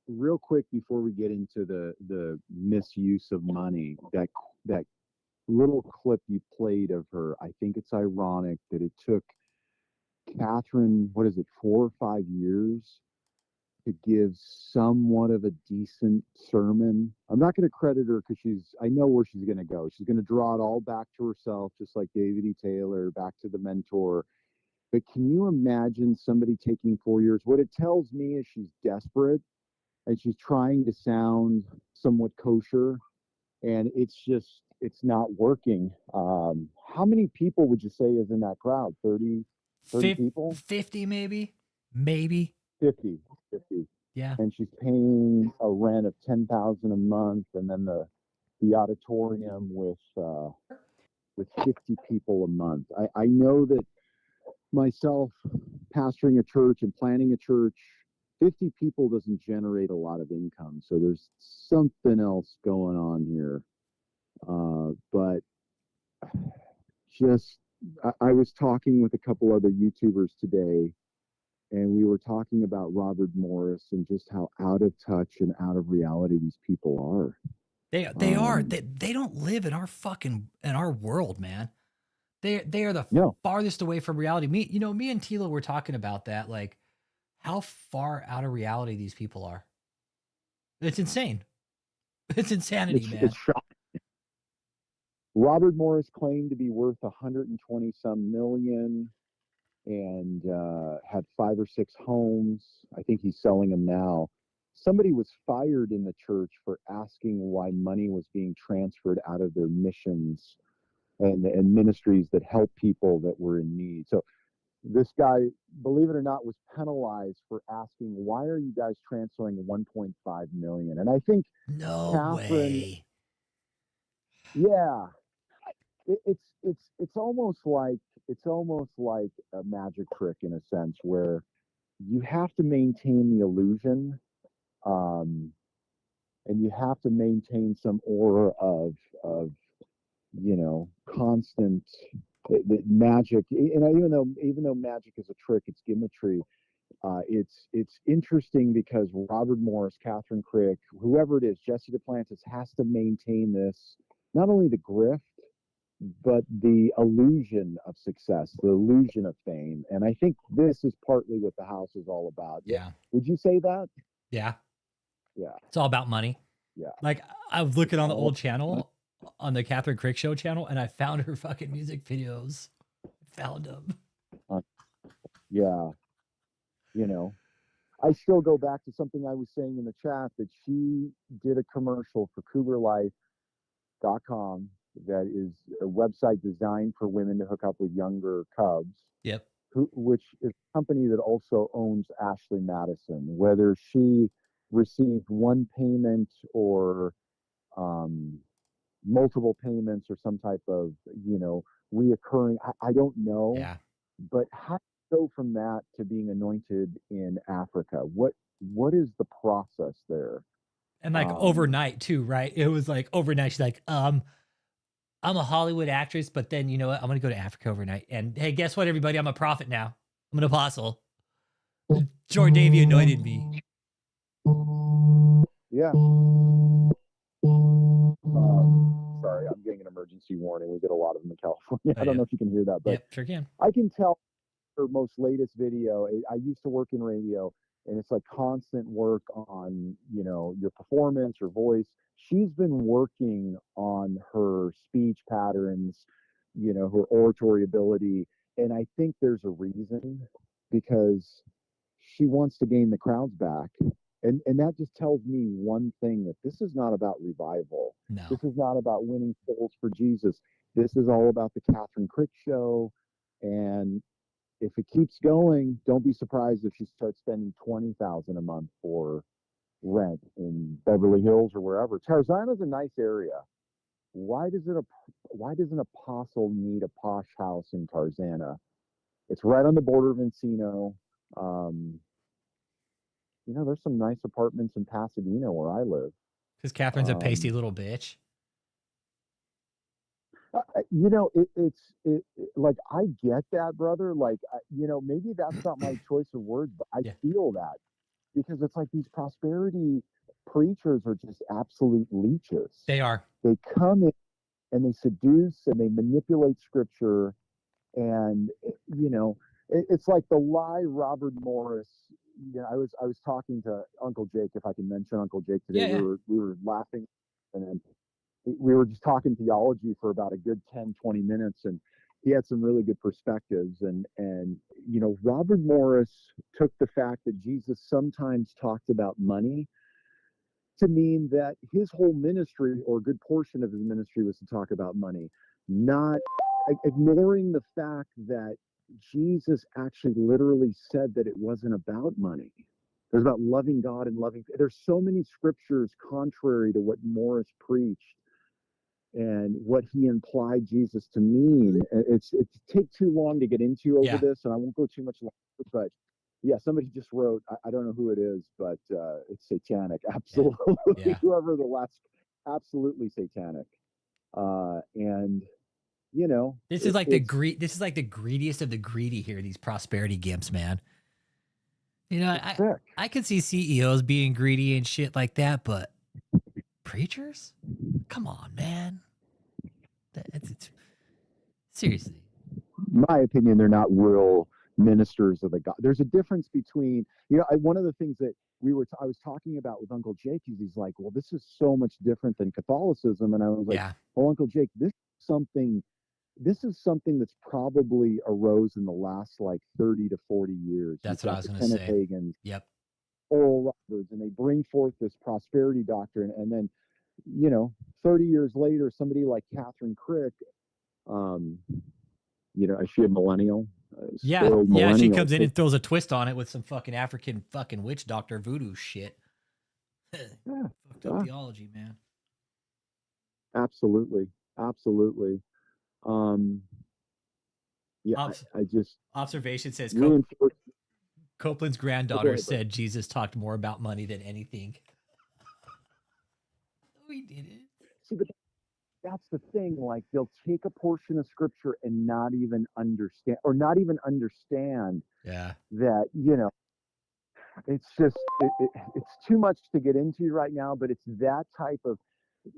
real quick before we get into the misuse of money, that little clip you played of her, I think it's ironic that it took Kathryn, 4 or 5 years to give somewhat of a decent sermon. I'm not going to credit her because I know where she's going to go. She's going to draw it all back to herself, just like David E. Taylor, back to the mentor. But can you imagine somebody taking 4 years? What it tells me is she's desperate and she's trying to sound somewhat kosher, and it's not working. How many people would you say is in that crowd? 30 people? 50 maybe. 50. Yeah. And she's paying a rent of $10,000 a month, and then the auditorium with 50 people a month. I know that myself, pastoring a church and planning a church, 50 people doesn't generate a lot of income. So there's something else going on here. But I was talking with a couple other YouTubers today, and we were talking about Robert Morris and just how out of touch and out of reality these people are. They are. They don't live in our world, man. They are the farthest away from reality. Me and Tila were talking about that, like how far out of reality these people are. It's insane. It's insanity, man. It's shocking. Robert Morris claimed to be worth 120 some million and had 5 or 6 homes. I think he's selling them now. Somebody was fired in the church for asking why money was being transferred out of their missions and ministries that help people that were in need. So this guy, believe it or not, was penalized for asking, why are you guys transferring 1.5 million? And I think Kathryn, way. Yeah. It's almost like a magic trick in a sense, where you have to maintain the illusion, and you have to maintain some aura of constant the magic. Even though magic is a trick, it's gimmickry. It's interesting because Robert Morris, Kathryn Krick, whoever it is, Jesse Duplantis has to maintain this, not only the grift, but the illusion of success, the illusion of fame. And I think this is partly what the house is all about. Yeah. Would you say that? Yeah. Yeah. It's all about money. Yeah. Like I was looking on the old channel, on the Kathryn Krick show channel, and I found her fucking music videos. Found them. Yeah. I still go back to something I was saying in the chat, that she did a commercial for CougarLife.com that is a website designed for women to hook up with younger cubs. Yep. Which is a company that also owns Ashley Madison. Whether she received one payment or multiple payments or some type of reoccurring, I don't know. Yeah. But how do you go from that to being anointed in Africa? What is the process there? And like overnight too, right? It was like overnight. She's like, I'm a Hollywood actress, but then you know what? I'm gonna go to Africa overnight. And hey, guess what, everybody? I'm a prophet now. I'm an apostle. Jordan Davey anointed me. Yeah. Sorry, I'm getting an emergency warning. We get a lot of them in California. I don't know if you can hear that, but yep, sure can. I can tell her most latest video. I used to work in radio, and it's like constant work on, your performance, your voice. She's been working on her speech patterns, her oratory ability. And I think there's a reason, because she wants to gain the crowds back. And that just tells me one thing, that this is not about revival. No. This is not about winning souls for Jesus. This is all about the Kathryn Krick show. And if it keeps going, don't be surprised if she starts spending $20,000 a month for rent in Beverly Hills or wherever. Tarzana's a nice area. Why does an apostle need a posh house in Tarzana? It's right on the border of Encino. There's some nice apartments in Pasadena where I live. Because Kathryn's a pasty little bitch. It's like, I get that, brother. Like, maybe that's not my choice of words, but I feel that, because it's like these prosperity preachers are just absolute leeches. They are. They come in and they seduce and they manipulate scripture. And, it's like the lie Robert Morris. I was talking to Uncle Jake, if I can mention Uncle Jake today. Yeah. We were laughing, and then we were just talking theology for about a good 10, 20 minutes, and he had some really good perspectives. And Robert Morris took the fact that Jesus sometimes talked about money to mean that his whole ministry, or a good portion of his ministry, was to talk about money, not ignoring the fact that Jesus actually literally said that it wasn't about money. It was about loving God and loving. There's so many scriptures contrary to what Morris preached and what he implied Jesus to mean. It's take too long to get into over this, and I won't go too much longer. But yeah, somebody just wrote, I don't know who it is, but it's satanic. Absolutely, whoever the last, absolutely satanic. And this is like the greediest of the greedy here. These prosperity gimps, man. I could see CEOs being greedy and shit like that, but preachers, come on, man. It's seriously. My opinion, they're not real ministers of the God. There's a difference between, one of the things that I was talking about with Uncle Jake, he's like, well, this is so much different than Catholicism. And I was like, well, Uncle Jake, this is something that's probably arose in the last like 30 to 40 years. That's what I was going to say. Pagans, yep. Oral Roberts, and they bring forth this prosperity doctrine. And then, 30 years later, somebody like Kathryn Krick, is she a millennial? Yeah, she comes in and throws a twist on it with some fucking African fucking witch doctor voodoo shit. Fucked up theology, man. Absolutely. I just observation says Copeland's granddaughter said Jesus talked more about money than anything. we didn't. See, but that's the thing. Like, they'll take a portion of scripture and not even understand Yeah. that, it's just, it's too much to get into right now, but it's that type of,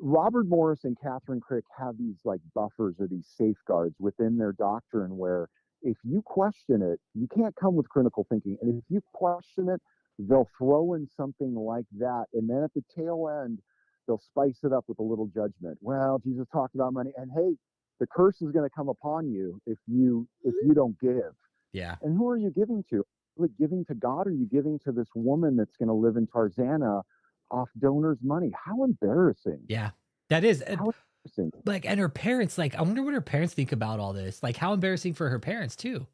Robert Morris and Kathryn Krick have these like buffers or these safeguards within their doctrine where if you question it, you can't come with critical thinking. And if you question it, they'll throw in something like that. And then at the tail end, they'll spice it up with a little judgment. Well, Jesus talked about money, and hey, the curse is going to come upon you if you don't give. Yeah. And who are you giving to? Like, giving to God, or are you giving to this woman that's going to live in Tarzana off donors' money? How embarrassing. Yeah. That is. How embarrassing. Like, and her parents, like, I wonder what her parents think about all this. Like, how embarrassing for her parents, too.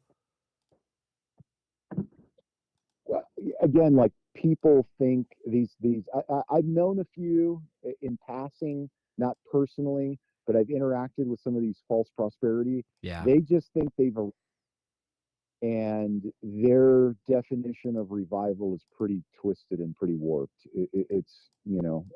Well, again, like, people think I've known a few in passing, not personally, but I've interacted with some of these false prosperity. Yeah. They just think and their definition of revival is pretty twisted and pretty warped. It's,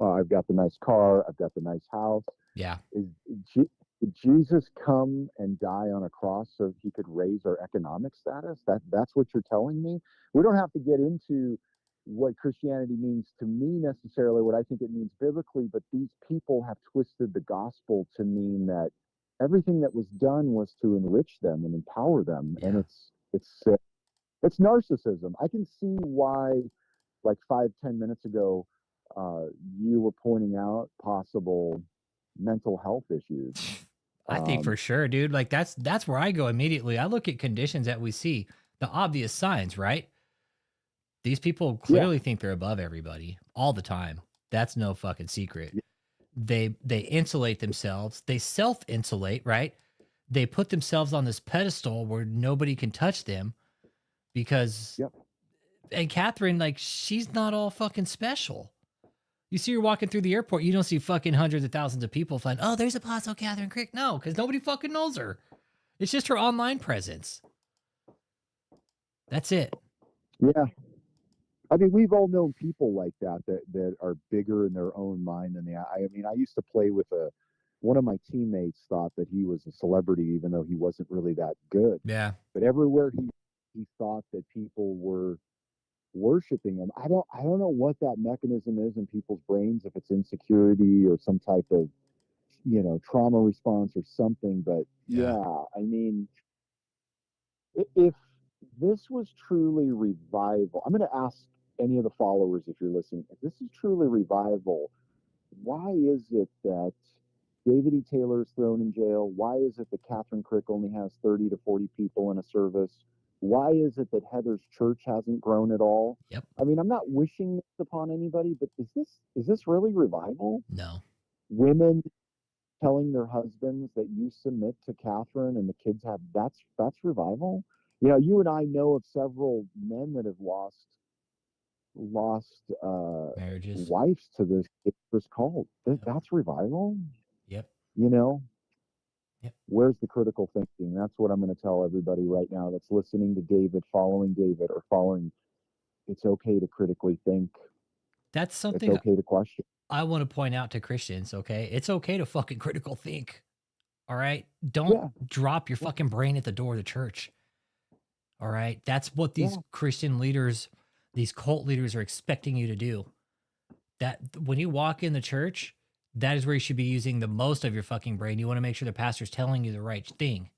I've got the nice car, I've got the nice house. Yeah. Did Jesus come and die on a cross so he could raise our economic status? That's what you're telling me? We don't have to get into what Christianity means to me necessarily, what I think it means biblically, but these people have twisted the gospel to mean that everything that was done was to enrich them and empower them. Yeah. And it's narcissism. I can see why, like 5-10 minutes ago, you were pointing out possible mental health issues. I think for sure, dude. Like, that's where I go immediately. I look at conditions that we see, the obvious signs, right? These people clearly think they're above everybody all the time. That's no fucking secret. Yeah. They insulate themselves. They self-insulate, right? They put themselves on this pedestal where nobody can touch them because, and Kathryn, like, she's not all fucking special. You see her walking through the airport, you don't see fucking hundreds of thousands of people find, oh, there's Apostle Kathryn Krick. No, because nobody fucking knows her. It's just her online presence. That's it. Yeah. I mean, we've all known people like that are bigger in their own mind than they are. I mean, I used to play with one of my teammates thought that he was a celebrity, even though he wasn't really that good. Yeah. But everywhere he thought that people were worshiping him. I don't know what that mechanism is in people's brains, if it's insecurity or some type of, trauma response or something. But I mean, if this was truly revival, I'm going to ask any of the followers, if you're listening, if this is truly revival, why is it that David E. Taylor is thrown in jail? Why is it that Kathryn Krick only has 30 to 40 people in a service? Why is it that Heather's church hasn't grown at all? Yep. I mean, I'm not wishing this upon anybody, but is this really revival? No. Women telling their husbands that you submit to Kathryn and the kids have, that's revival? You and I know of several men that have lost marriages, wives to this cult. That's revival. Yep. Yep. Where's the critical thinking? That's what I'm going to tell everybody right now that's listening to David, following David, or following. It's okay to critically think. That's something it's okay to question. I want to point out to Christians, okay? It's okay to fucking critical think. All right? Don't drop your fucking brain at the door of the church. All right? That's what these Christian leaders, these cult leaders are expecting you to do. That when you walk in the church, that is where you should be using the most of your fucking brain. You want to make sure the pastor's telling you the right thing.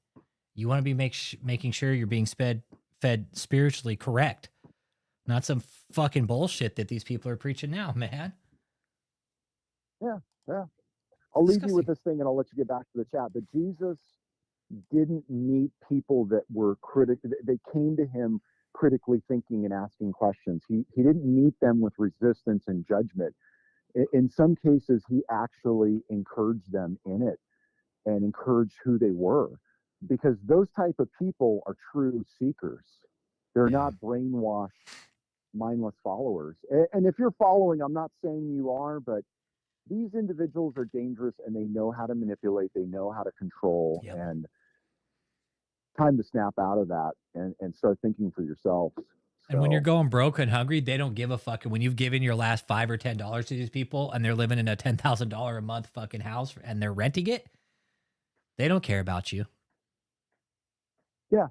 You want to be making sure you're being fed spiritually correct. Not some fucking bullshit that these people are preaching now, man. Yeah. I'll leave you with this thing and I'll let you get back to the chat. But Jesus didn't meet people that were they came to him critically thinking and asking questions. He didn't meet them with resistance and judgment. In some cases, he actually encouraged them in it and encouraged who they were, because those type of people are true seekers. They're not brainwashed, mindless followers. And if you're following, I'm not saying you are, but these individuals are dangerous and they know how to manipulate. They know how to control. And time to snap out of that and start thinking for yourselves. And when you're going broke and hungry, they don't give a fuck. And when you've given your last $5 or $10 to these people and they're living in a $10,000 a month fucking house and they're renting it, they don't care about you. Yeah.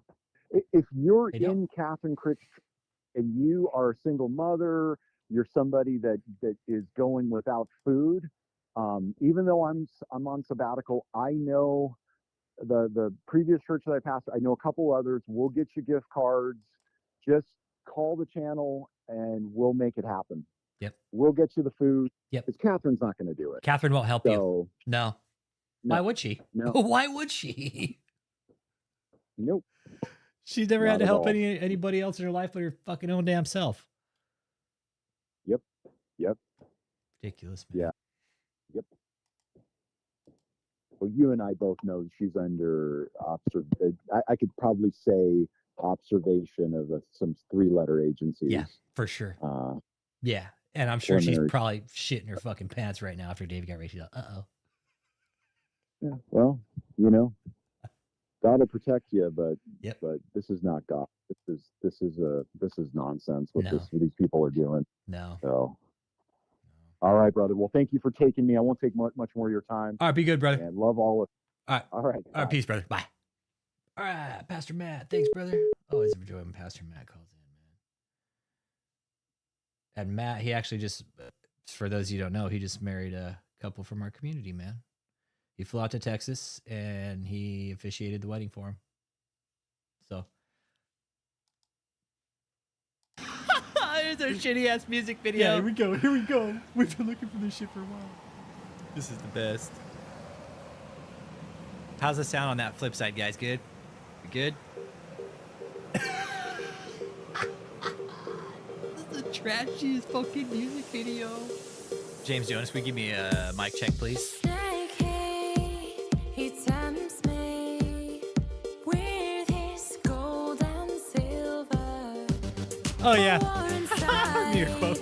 If you're in Kathryn Krick and you are a single mother, you're somebody that is going without food, even though I'm on sabbatical, I know the previous church that I pastored, I know a couple others. We'll get you gift cards. Just call the channel and we'll make it happen. Yep. We'll get you the food. Yep. Because Kathryn's not going to do it. Kathryn won't help you. No. Why would she? No. Why would she? Nope. She's never had Not to at help all. anybody else in her life but her fucking own damn self. Yep. Ridiculous, man. Yeah. Yep. Well, you and I both know she's under I could probably say observation of some 3-letter agencies. Yeah, for sure. Yeah. And I'm sure she's preliminary. probably shitting her fucking pants right now after Dave got raised. She's like, uh-oh. Yeah. Well, God will protect you, but this is not God. This is nonsense what these people are doing. No. So. All right, brother. Well, thank you for taking me. I won't take much more of your time. All right, be good, brother. And love all of. All right. All right. All right, peace, brother. Bye. All right, Pastor Matt. Thanks, brother. Always enjoy when Pastor Matt calls in, man. And Matt, he actually just, for those of you who don't know, he just married a couple from our community, man. He flew out to Texas and he officiated the wedding for him. So. There's our shitty ass music video. Yeah, here we go. Here we go. We've been looking for this shit for a while. This is the best. How's the sound on that flip side, guys? Good? Good? This is the trashiest fucking music video. James Jonas, will you give me a mic check, please? Oh, yeah. Your quote.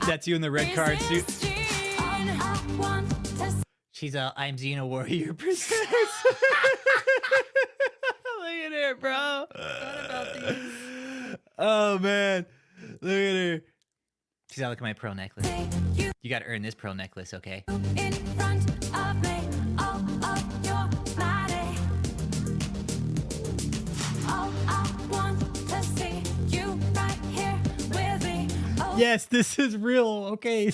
That's you in the red card suit. She's I'm Xena Warrior Princess. Look at her, bro. Oh, man. Look at her. She's look at my pearl necklace. You got to earn this pearl necklace, okay? In front of me, all of your body. All I want to see you right here with me. Oh. Yes, this is real. Okay.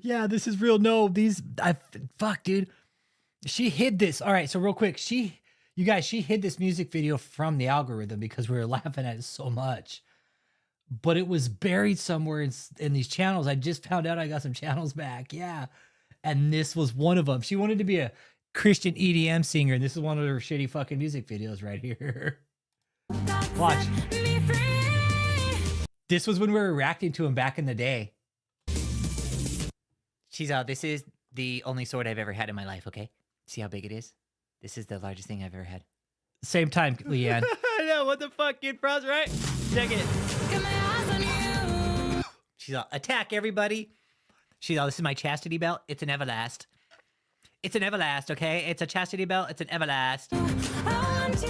Yeah, this is real. No, fuck, dude. She hid this. All right, so real quick, she hid this music video from the algorithm because we were laughing at it so much. But it was buried somewhere in these channels. I just found out I got some channels back. Yeah. And this was one of them. She wanted to be a Christian EDM singer, and this is one of her shitty fucking music videos right here. Watch. This was when we were reacting to him back in the day. She's this is the only sword I've ever had in my life, okay? See how big it is? This is the largest thing I've ever had. Same time, Leanne. I know, what the fuck, Kid Frost, right? Check it. She's attack, everybody. She's this is my chastity belt. It's an Everlast. It's an Everlast, okay? It's a chastity belt. It's an Everlast. I want you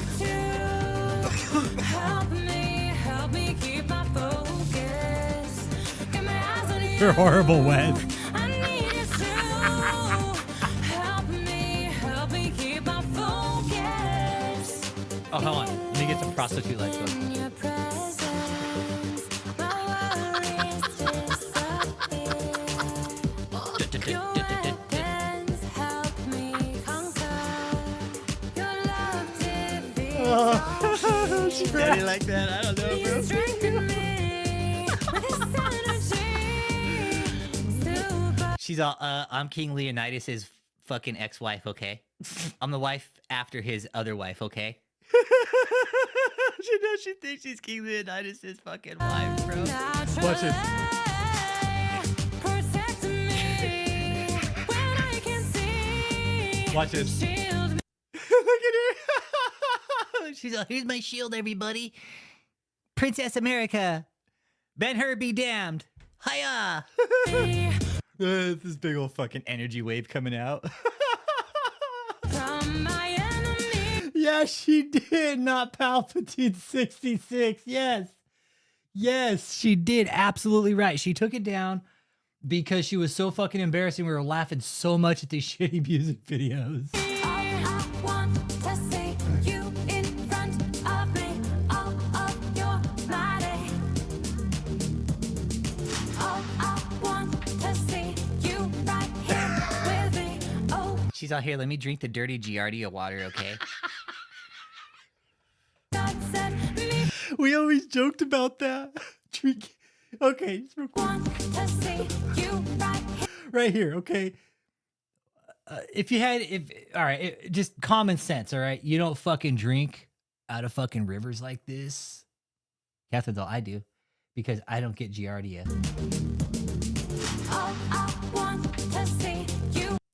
to help me keep my focus. Get my eyes on you. You're horrible, Wes. I need you to help me keep my focus. Oh, hold on. Let me get some prostitute lights going. She said it like that. I don't know, bro. She's all, I'm King Leonidas' fucking ex-wife, okay? I'm the wife after his other wife, okay? She thinks she's King Leonidas' fucking wife, bro. Watch this. Watch this. She's like, here's my shield, everybody. Princess America. Ben-Hur be damned. Hiya. This big old fucking energy wave coming out. Yeah, she did. Not Palpatine 66. Yes. Yes, she did. Absolutely right. She took it down because she was so fucking embarrassing. We were laughing so much at these shitty music videos. She's out here. Let me drink the dirty Giardia water, okay? We always joked about that. Drink. Okay. Right here, okay? All right, just common sense, all right? You don't fucking drink out of fucking rivers like this. Kathryn's all, I do, because I don't get Giardia.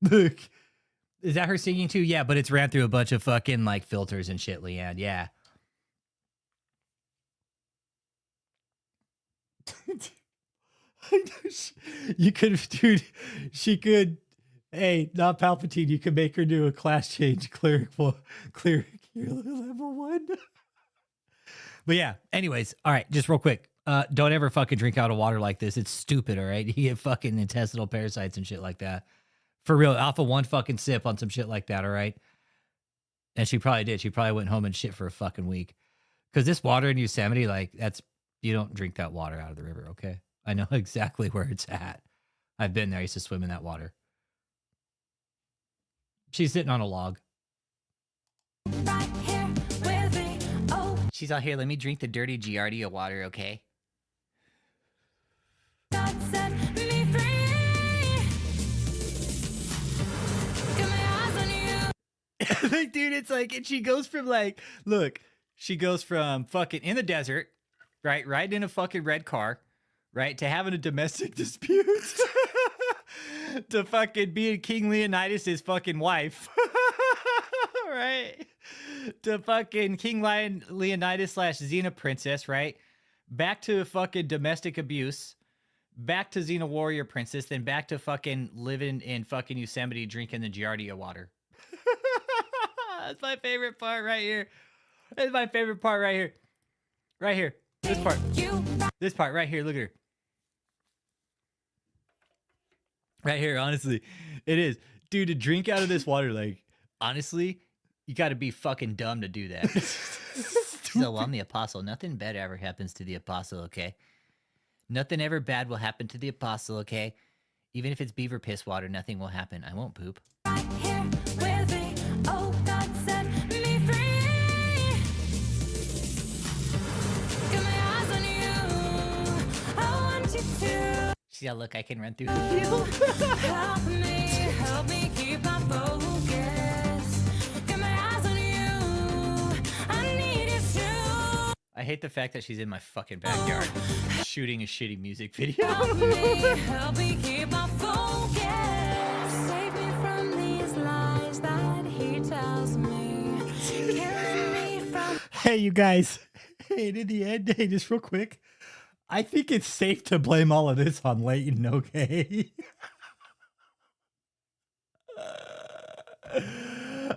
Look. Is that her singing too? Yeah, but it's ran through a bunch of fucking like filters and shit, Leanne. Yeah. You could, dude, she could, hey, not Palpatine, you could make her do a class change, cleric level 1. But yeah, anyways, all right, just real quick. Don't ever fucking drink out of water like this. It's stupid, all right? You get fucking intestinal parasites and shit like that. For real, off of one fucking sip on some shit like that, all right? And she probably did. She probably went home and shit for a fucking week. Because this water in Yosemite, like, you don't drink that water out of the river, okay? I know exactly where it's at. I've been there. I used to swim in that water. She's sitting on a log. She's out here. Let me drink the dirty Giardia water, okay? Like, dude, it's like, and she goes from like, look, she goes from fucking in the desert, right? Riding in a fucking red car, right? To having a domestic dispute, to fucking being King Leonidas' fucking wife, right? To fucking King Leonidas / Xena princess, right? Back to fucking domestic abuse, back to Xena warrior princess, then back to fucking living in fucking Yosemite drinking the Giardia water. That's my favorite part right here. That's my favorite part right here. Right here. This part. This part right here. Look at her. Right here, honestly. It is. Dude, to drink out of this water, like, honestly, you got to be fucking dumb to do that. So I'm the apostle. Nothing bad ever happens to the apostle, okay? Nothing ever bad will happen to the apostle, okay? Even if it's beaver piss water, nothing will happen. I won't poop. See how, look, I can run through the field. help me keep my focus. Got my eyes on you. I need you to. I hate the fact that she's in my fucking backyard shooting a shitty music video. help me keep my focus. Save me from these lies that he tells me. Killing me from. Hey, you guys. Hey, in the end, hey, just real quick. I think it's safe to blame all of this on Leighton, okay?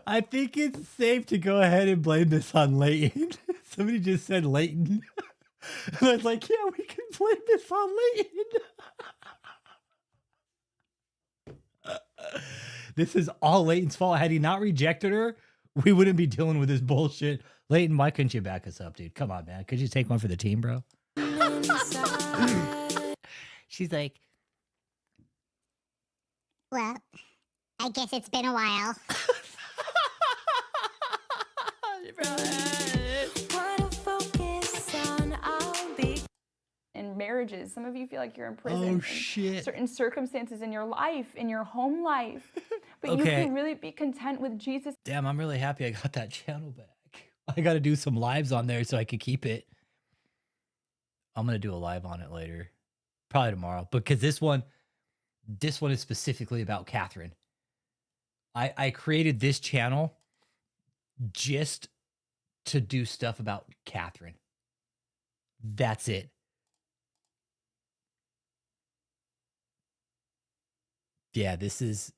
I think it's safe to go ahead and blame this on Leighton. Somebody just said Leighton. And I was like, yeah, we can blame this on Leighton. This is all Leighton's fault. Had he not rejected her, we wouldn't be dealing with this bullshit. Leighton, why couldn't you back us up, dude? Come on, man. Could you take one for the team, bro? She's like, well, I guess it's been a while. In marriages, some of you feel like you're in prison. Oh, shit. Certain circumstances in your life, in your home life. But you Okay. can really be content with Jesus. Damn, I'm really happy I got that channel back. I got to do some lives on there so I can keep it. I'm going to do a live on it later. Probably tomorrow. Because this one is specifically about Kathryn. I created this channel just to do stuff about Kathryn. That's it. Yeah, this is.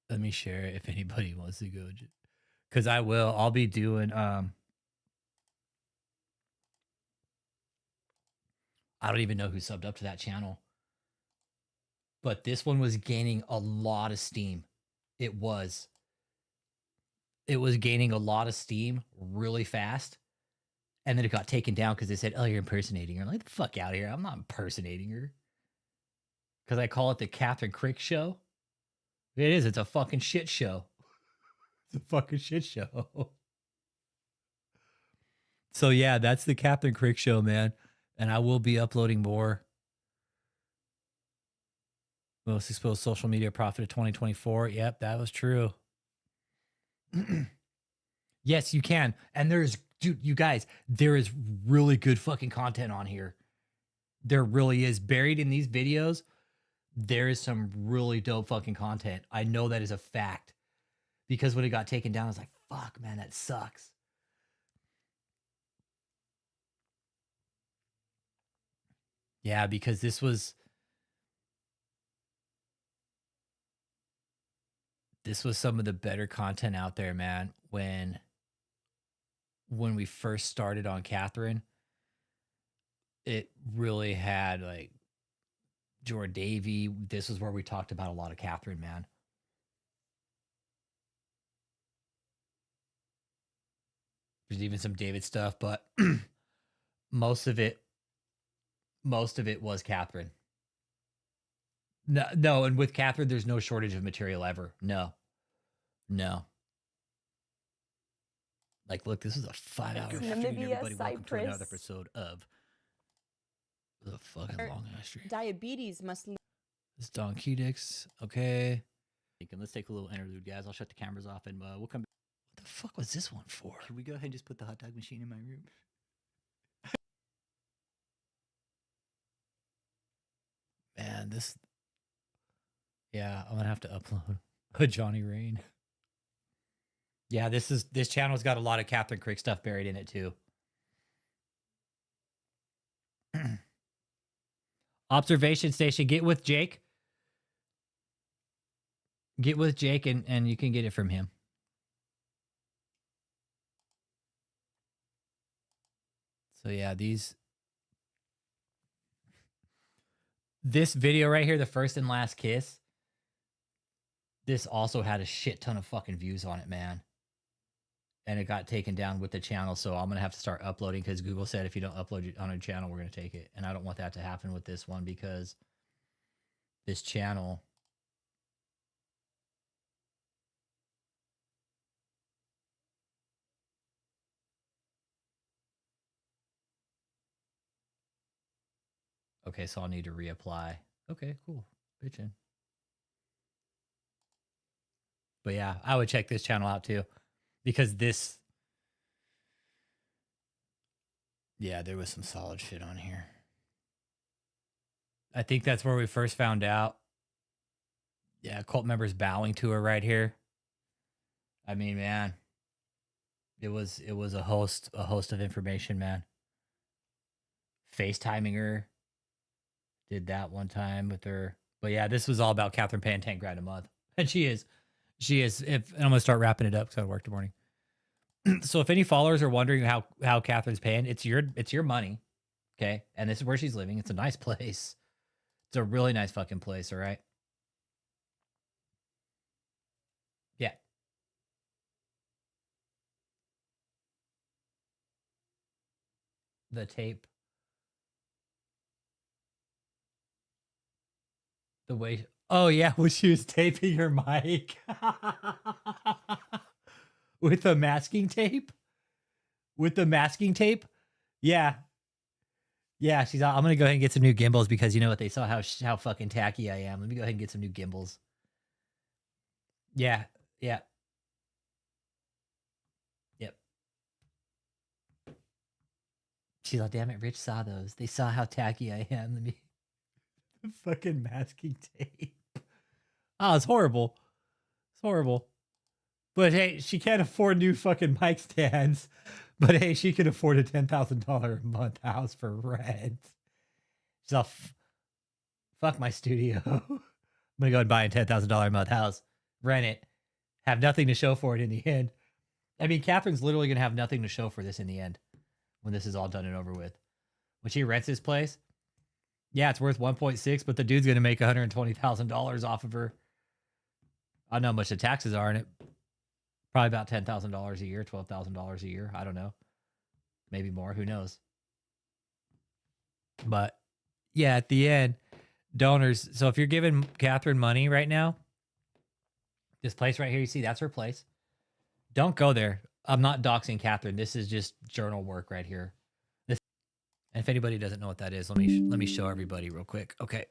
Let me share it if anybody wants to go, because I will. I'll be doing. I don't even know who subbed up to that channel, but this one was gaining a lot of steam. It was. It was gaining a lot of steam really fast, and then it got taken down because they said, "Oh, you're impersonating her." I'm like, the fuck out of here! I'm not impersonating her. Because I call it the Kathryn Krick show. It is. It's a fucking shit show. It's a fucking shit show. So yeah, that's the Kathryn Krick show, man. And I will be uploading more. Most exposed social media prophet of 2024. Yep, that was true. Yes, you can. And there's, dude, you guys, there is really good fucking content on here. There really is. Buried in these videos, there is some really dope fucking content. I know that is a fact. Because when it got taken down, I was like, fuck, man, that sucks. Yeah, because this was some of the better content out there, man. When we first started on Kathryn, it really had like Jordan Davey. This is where we talked about a lot of Kathryn, man. There's even some David stuff, but most of it was Kathryn. No, and with Kathryn, there's no shortage of material ever. No. Like, look, this is a 5-hour stream. Everybody, welcome to another episode of the fucking long ass stream. Diabetes must. This Don Kedix. Okay. Let's take a little interlude, guys. I'll shut the cameras off and we'll come back. What the fuck was this one for? Can we go ahead and just put the hot dog machine in my room? Man, this. Yeah, I'm gonna have to upload a Johnny Rain. Yeah, this channel's got a lot of Kathryn Krick stuff buried in it too. Observation station. Get with Jake. Get with Jake and you can get it from him. So yeah, this video right here, the first and last kiss, this also had a shit ton of fucking views on it, man. And it got taken down with the channel, so I'm going to have to start uploading because Google said if you don't upload it on a channel, we're going to take it. And I don't want that to happen with this one because this channel... Okay, so I'll need to reapply. Okay, cool. Bitchin'. But yeah, I would check this channel out too. Because this... Yeah, there was some solid shit on here. I think that's where we first found out. Yeah, cult members bowing to her right here. I mean, man. It was a host of information, man. FaceTiming her. Did that one time with her. But yeah, this was all about Kathryn paying 10 grand a month. And she is. And I'm going to start wrapping it up because I work tomorrow morning. So if any followers are wondering how Kathryn's paying, it's your money. Okay. And this is where she's living. It's a nice place. It's a really nice fucking place. All right. Yeah. The tape. The way. Oh yeah. When she was taping her mic. With the masking tape? Yeah. Yeah, she's. I'm gonna go ahead and get some new gimbals because you know what, they saw how fucking tacky I am. Let me go ahead and get some new gimbals. Yeah. Yep. She's like, damn it, Rich saw those. They saw how tacky I am. Let me fucking masking tape. Oh, it's horrible. But hey, she can't afford new fucking mic stands. But hey, she can afford a $10,000 a month house for rent. She's all, fuck my studio. I'm gonna go and buy a $10,000 a month house, rent it, have nothing to show for it in the end. I mean, Kathryn's literally gonna have nothing to show for this in the end when this is all done and over with. When she rents this place, yeah, it's worth 1.6, but the dude's gonna make $120,000 off of her. I don't know how much the taxes are in it. Probably about $10,000 a year, $12,000 a year. I don't know. Maybe more. Who knows? But yeah, at the end, donors. So if you're giving Kathryn money right now, this place right here, you see, that's her place. Don't go there. I'm not doxing Kathryn. This is just journal work right here. This, and if anybody doesn't know what that is, let me show everybody real quick. Okay.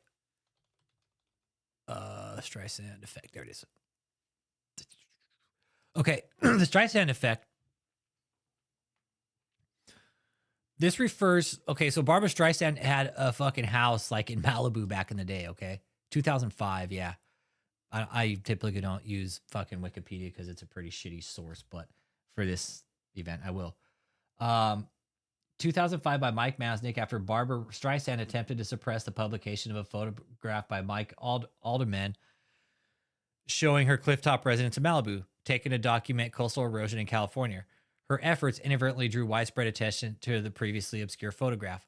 Streisand effect. There it is. Okay, the Streisand effect. This refers, okay, so Barbara Streisand had a fucking house like in Malibu back in the day, okay? 2005, yeah. I typically don't use fucking Wikipedia because it's a pretty shitty source, but for this event, I will. 2005 by Mike Masnick after Barbara Streisand attempted to suppress the publication of a photograph by Mike Alderman showing her clifftop residence in Malibu, taken to document coastal erosion in California. Her efforts inadvertently drew widespread attention to the previously obscure photograph.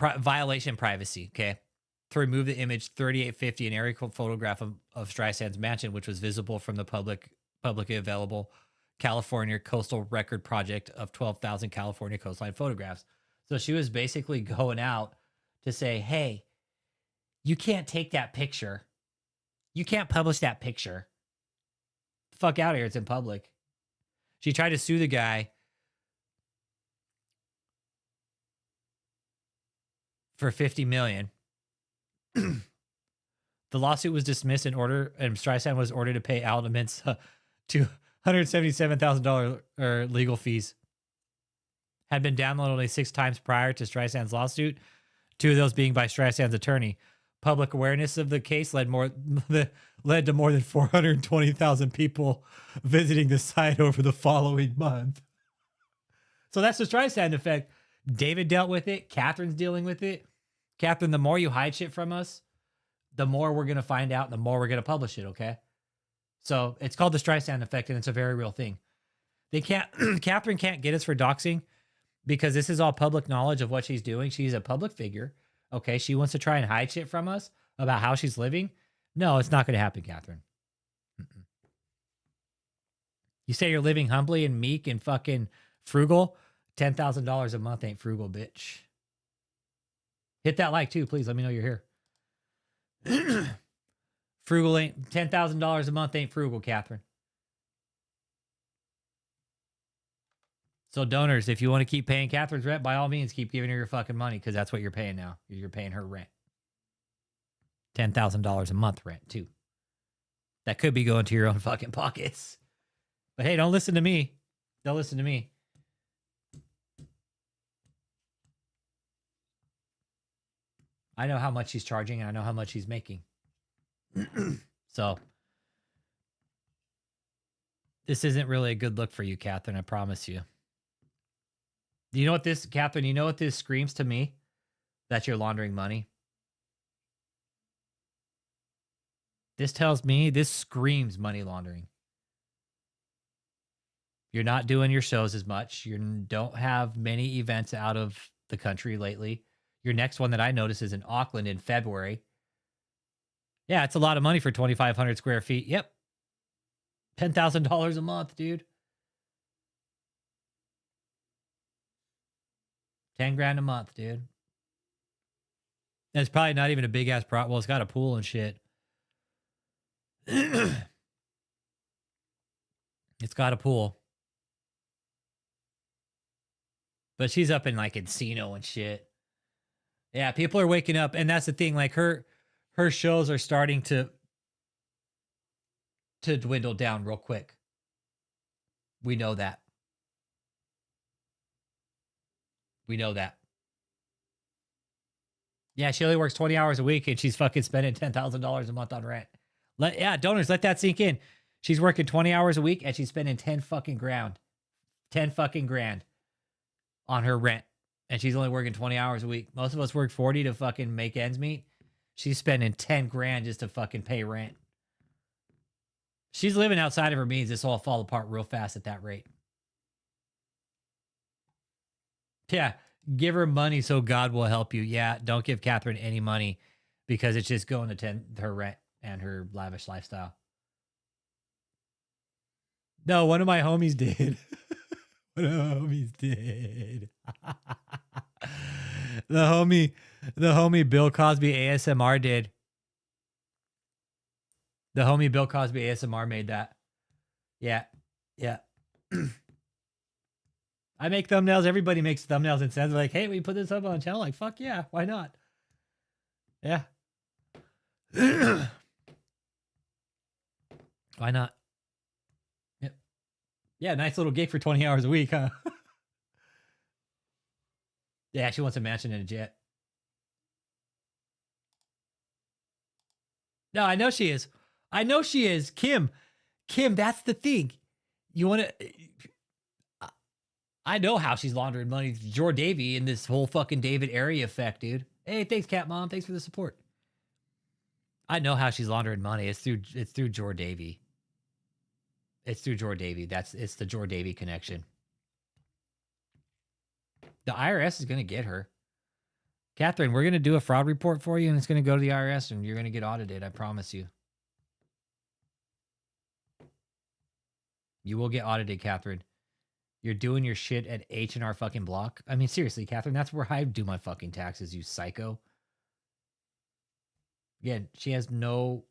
Violation privacy, okay? To remove the image 3850, an aerial photograph of Streisand's mansion, which was visible from the publicly available California Coastal Record Project of 12,000 California coastline photographs. So she was basically going out to say, hey, you can't take that picture. You can't publish that picture. Fuck out of here. It's in public. She tried to sue the guy for $50 million. The lawsuit was dismissed and Streisand was ordered to pay Alderman's $277,000 legal fees. Had been downloaded only 6 times prior to Streisand's lawsuit, 2 of those being by Streisand's attorney. Public awareness of the case led to more than 420,000 people visiting the site over the following month. So that's the Streisand effect. David dealt with it. Kathryn's dealing with it. Kathryn, the more you hide shit from us, the more we're going to find out, the more we're going to publish it, okay? So it's called the Streisand effect, and it's a very real thing. Kathryn can't get us for doxing because this is all public knowledge of what she's doing. She's a public figure. Okay, she wants to try and hide shit from us about how she's living. No, it's not going to happen, Kathryn. Mm-mm. You say you're living humbly and meek and fucking frugal. $10,000 a month ain't frugal, bitch. Hit that like too, please. Let me know you're here. Frugal ain't $10,000 a month ain't frugal, Kathryn. So donors, if you want to keep paying Kathryn's rent, by all means, keep giving her your fucking money because that's what you're paying now. You're paying her rent. $10,000 a month rent, too. That could be going to your own fucking pockets. But hey, don't listen to me. Don't listen to me. I know how much she's charging and I know how much she's making. So this isn't really a good look for you, Kathryn, I promise you. Do you know what this, Kathryn, you know what this screams to me? That you're laundering money. This tells me, this screams money laundering. You're not doing your shows as much. You don't have many events out of the country lately. Your next one that I noticed is in Auckland in February. Yeah, it's a lot of money for 2,500 square feet. Yep. $10,000 a month, dude. 10 grand a month, dude. And it's probably not even a big ass well, it's got a pool and shit. It's got a pool. But she's up in like Encino and shit. Yeah, people are waking up, and that's the thing. Like her shows are starting to dwindle down real quick. We know that. We know that. Yeah, she only works 20 hours a week and she's fucking spending $10,000 a month on rent. Donors, let that sink in. She's working 20 hours a week and she's spending 10 fucking grand. 10 fucking grand on her rent. And she's only working 20 hours a week. Most of us work 40 to fucking make ends meet. She's spending 10 grand just to fucking pay rent. She's living outside of her means. This will all fall apart real fast at that rate. Yeah, give her money so God will help you. Yeah, don't give Kathryn any money because it's just going to her rent and her lavish lifestyle. No, one of my homies did. One of my homies did. The homie Bill Cosby ASMR did. The homie Bill Cosby ASMR made that. Yeah. Yeah. I make thumbnails. Everybody makes thumbnails and says like, hey, we put this up on the channel. Like, fuck yeah. Why not? Yeah. Why not? Yep. Yeah. Nice little gig for 20 hours a week, huh? Yeah. She wants a mansion and a jet. No, I know she is. I know she is. Kim, that's the thing. You want to... I know how she's laundering money. Jor Davy and this whole fucking David Area effect, dude. Hey, thanks, Cat Mom. Thanks for the support. I know how she's laundering money. It's through Jor Davy. It's through Jor Davy. It's the Jor Davy connection. The IRS is gonna get her. Kathryn, we're gonna do a fraud report for you, and it's gonna go to the IRS, and you're gonna get audited. I promise you. You will get audited, Kathryn. You're doing your shit at H&R fucking Block. I mean, seriously, Kathryn, that's where I do my fucking taxes, you psycho. Again, she has no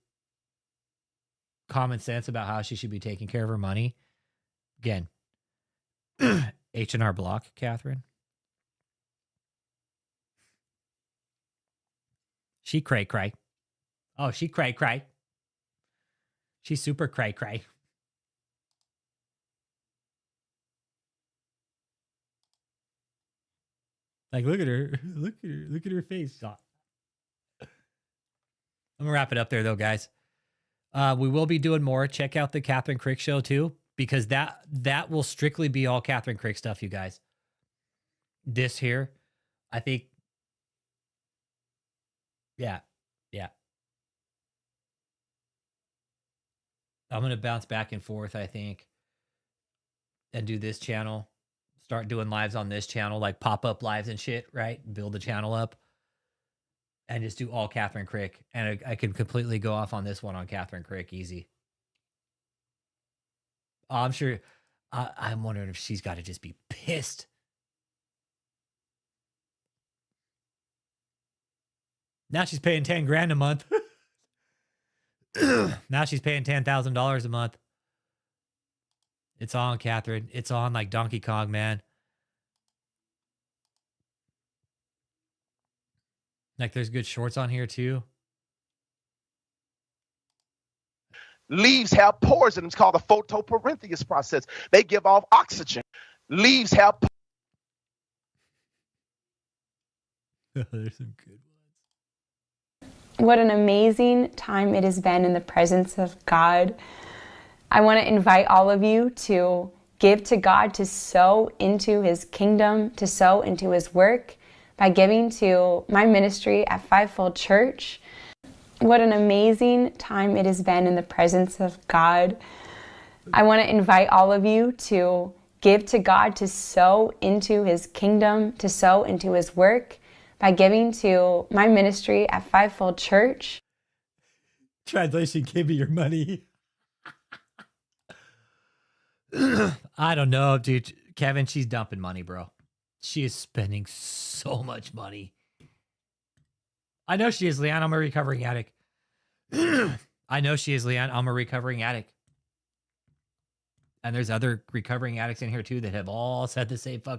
common sense about how she should be taking care of her money. Again, H&R Block, Kathryn. She cray. Oh, she cray. She's super cray. Like, look at her. Look at her face. I'm gonna wrap it up there though, guys. We will be doing more. Check out the Kathryn Krick show too, because that will strictly be all Kathryn Krick stuff, you guys. This here, I think. Yeah. I'm gonna bounce back and forth, I think, and do this channel. Start doing lives on this channel, like pop-up lives and shit, right? Build the channel up and just do all Kathryn Krick. And I can completely go off on this one on Kathryn Krick, easy. I'm sure, I'm wondering if she's got to just be pissed. Now she's paying 10 grand a month. Now she's paying $10,000 a month. It's on, Kathryn. It's on like Donkey Kong, man. Like, there's good shorts on here, too. Leaves have pores in them. It's called the photoparenthesis process. They give off oxygen. Leaves have There's some good ones. What an amazing time it has been in the presence of God. I want to invite all of you to give to God, to sow into his kingdom, to sow into his work by giving to my ministry at Fivefold Church. What an amazing time it has been in the presence of God. I want to invite all of you to give to God, to sow into his kingdom, to sow into his work by giving to my ministry at Fivefold Church. Translation, give me your money. I don't know, dude. Kevin, she's dumping money, bro. She is spending so much money. I know she is, Leanne. I'm a recovering addict. I know she is, Leanne. I'm a recovering addict. And there's other recovering addicts in here, too, that have all said the same fuck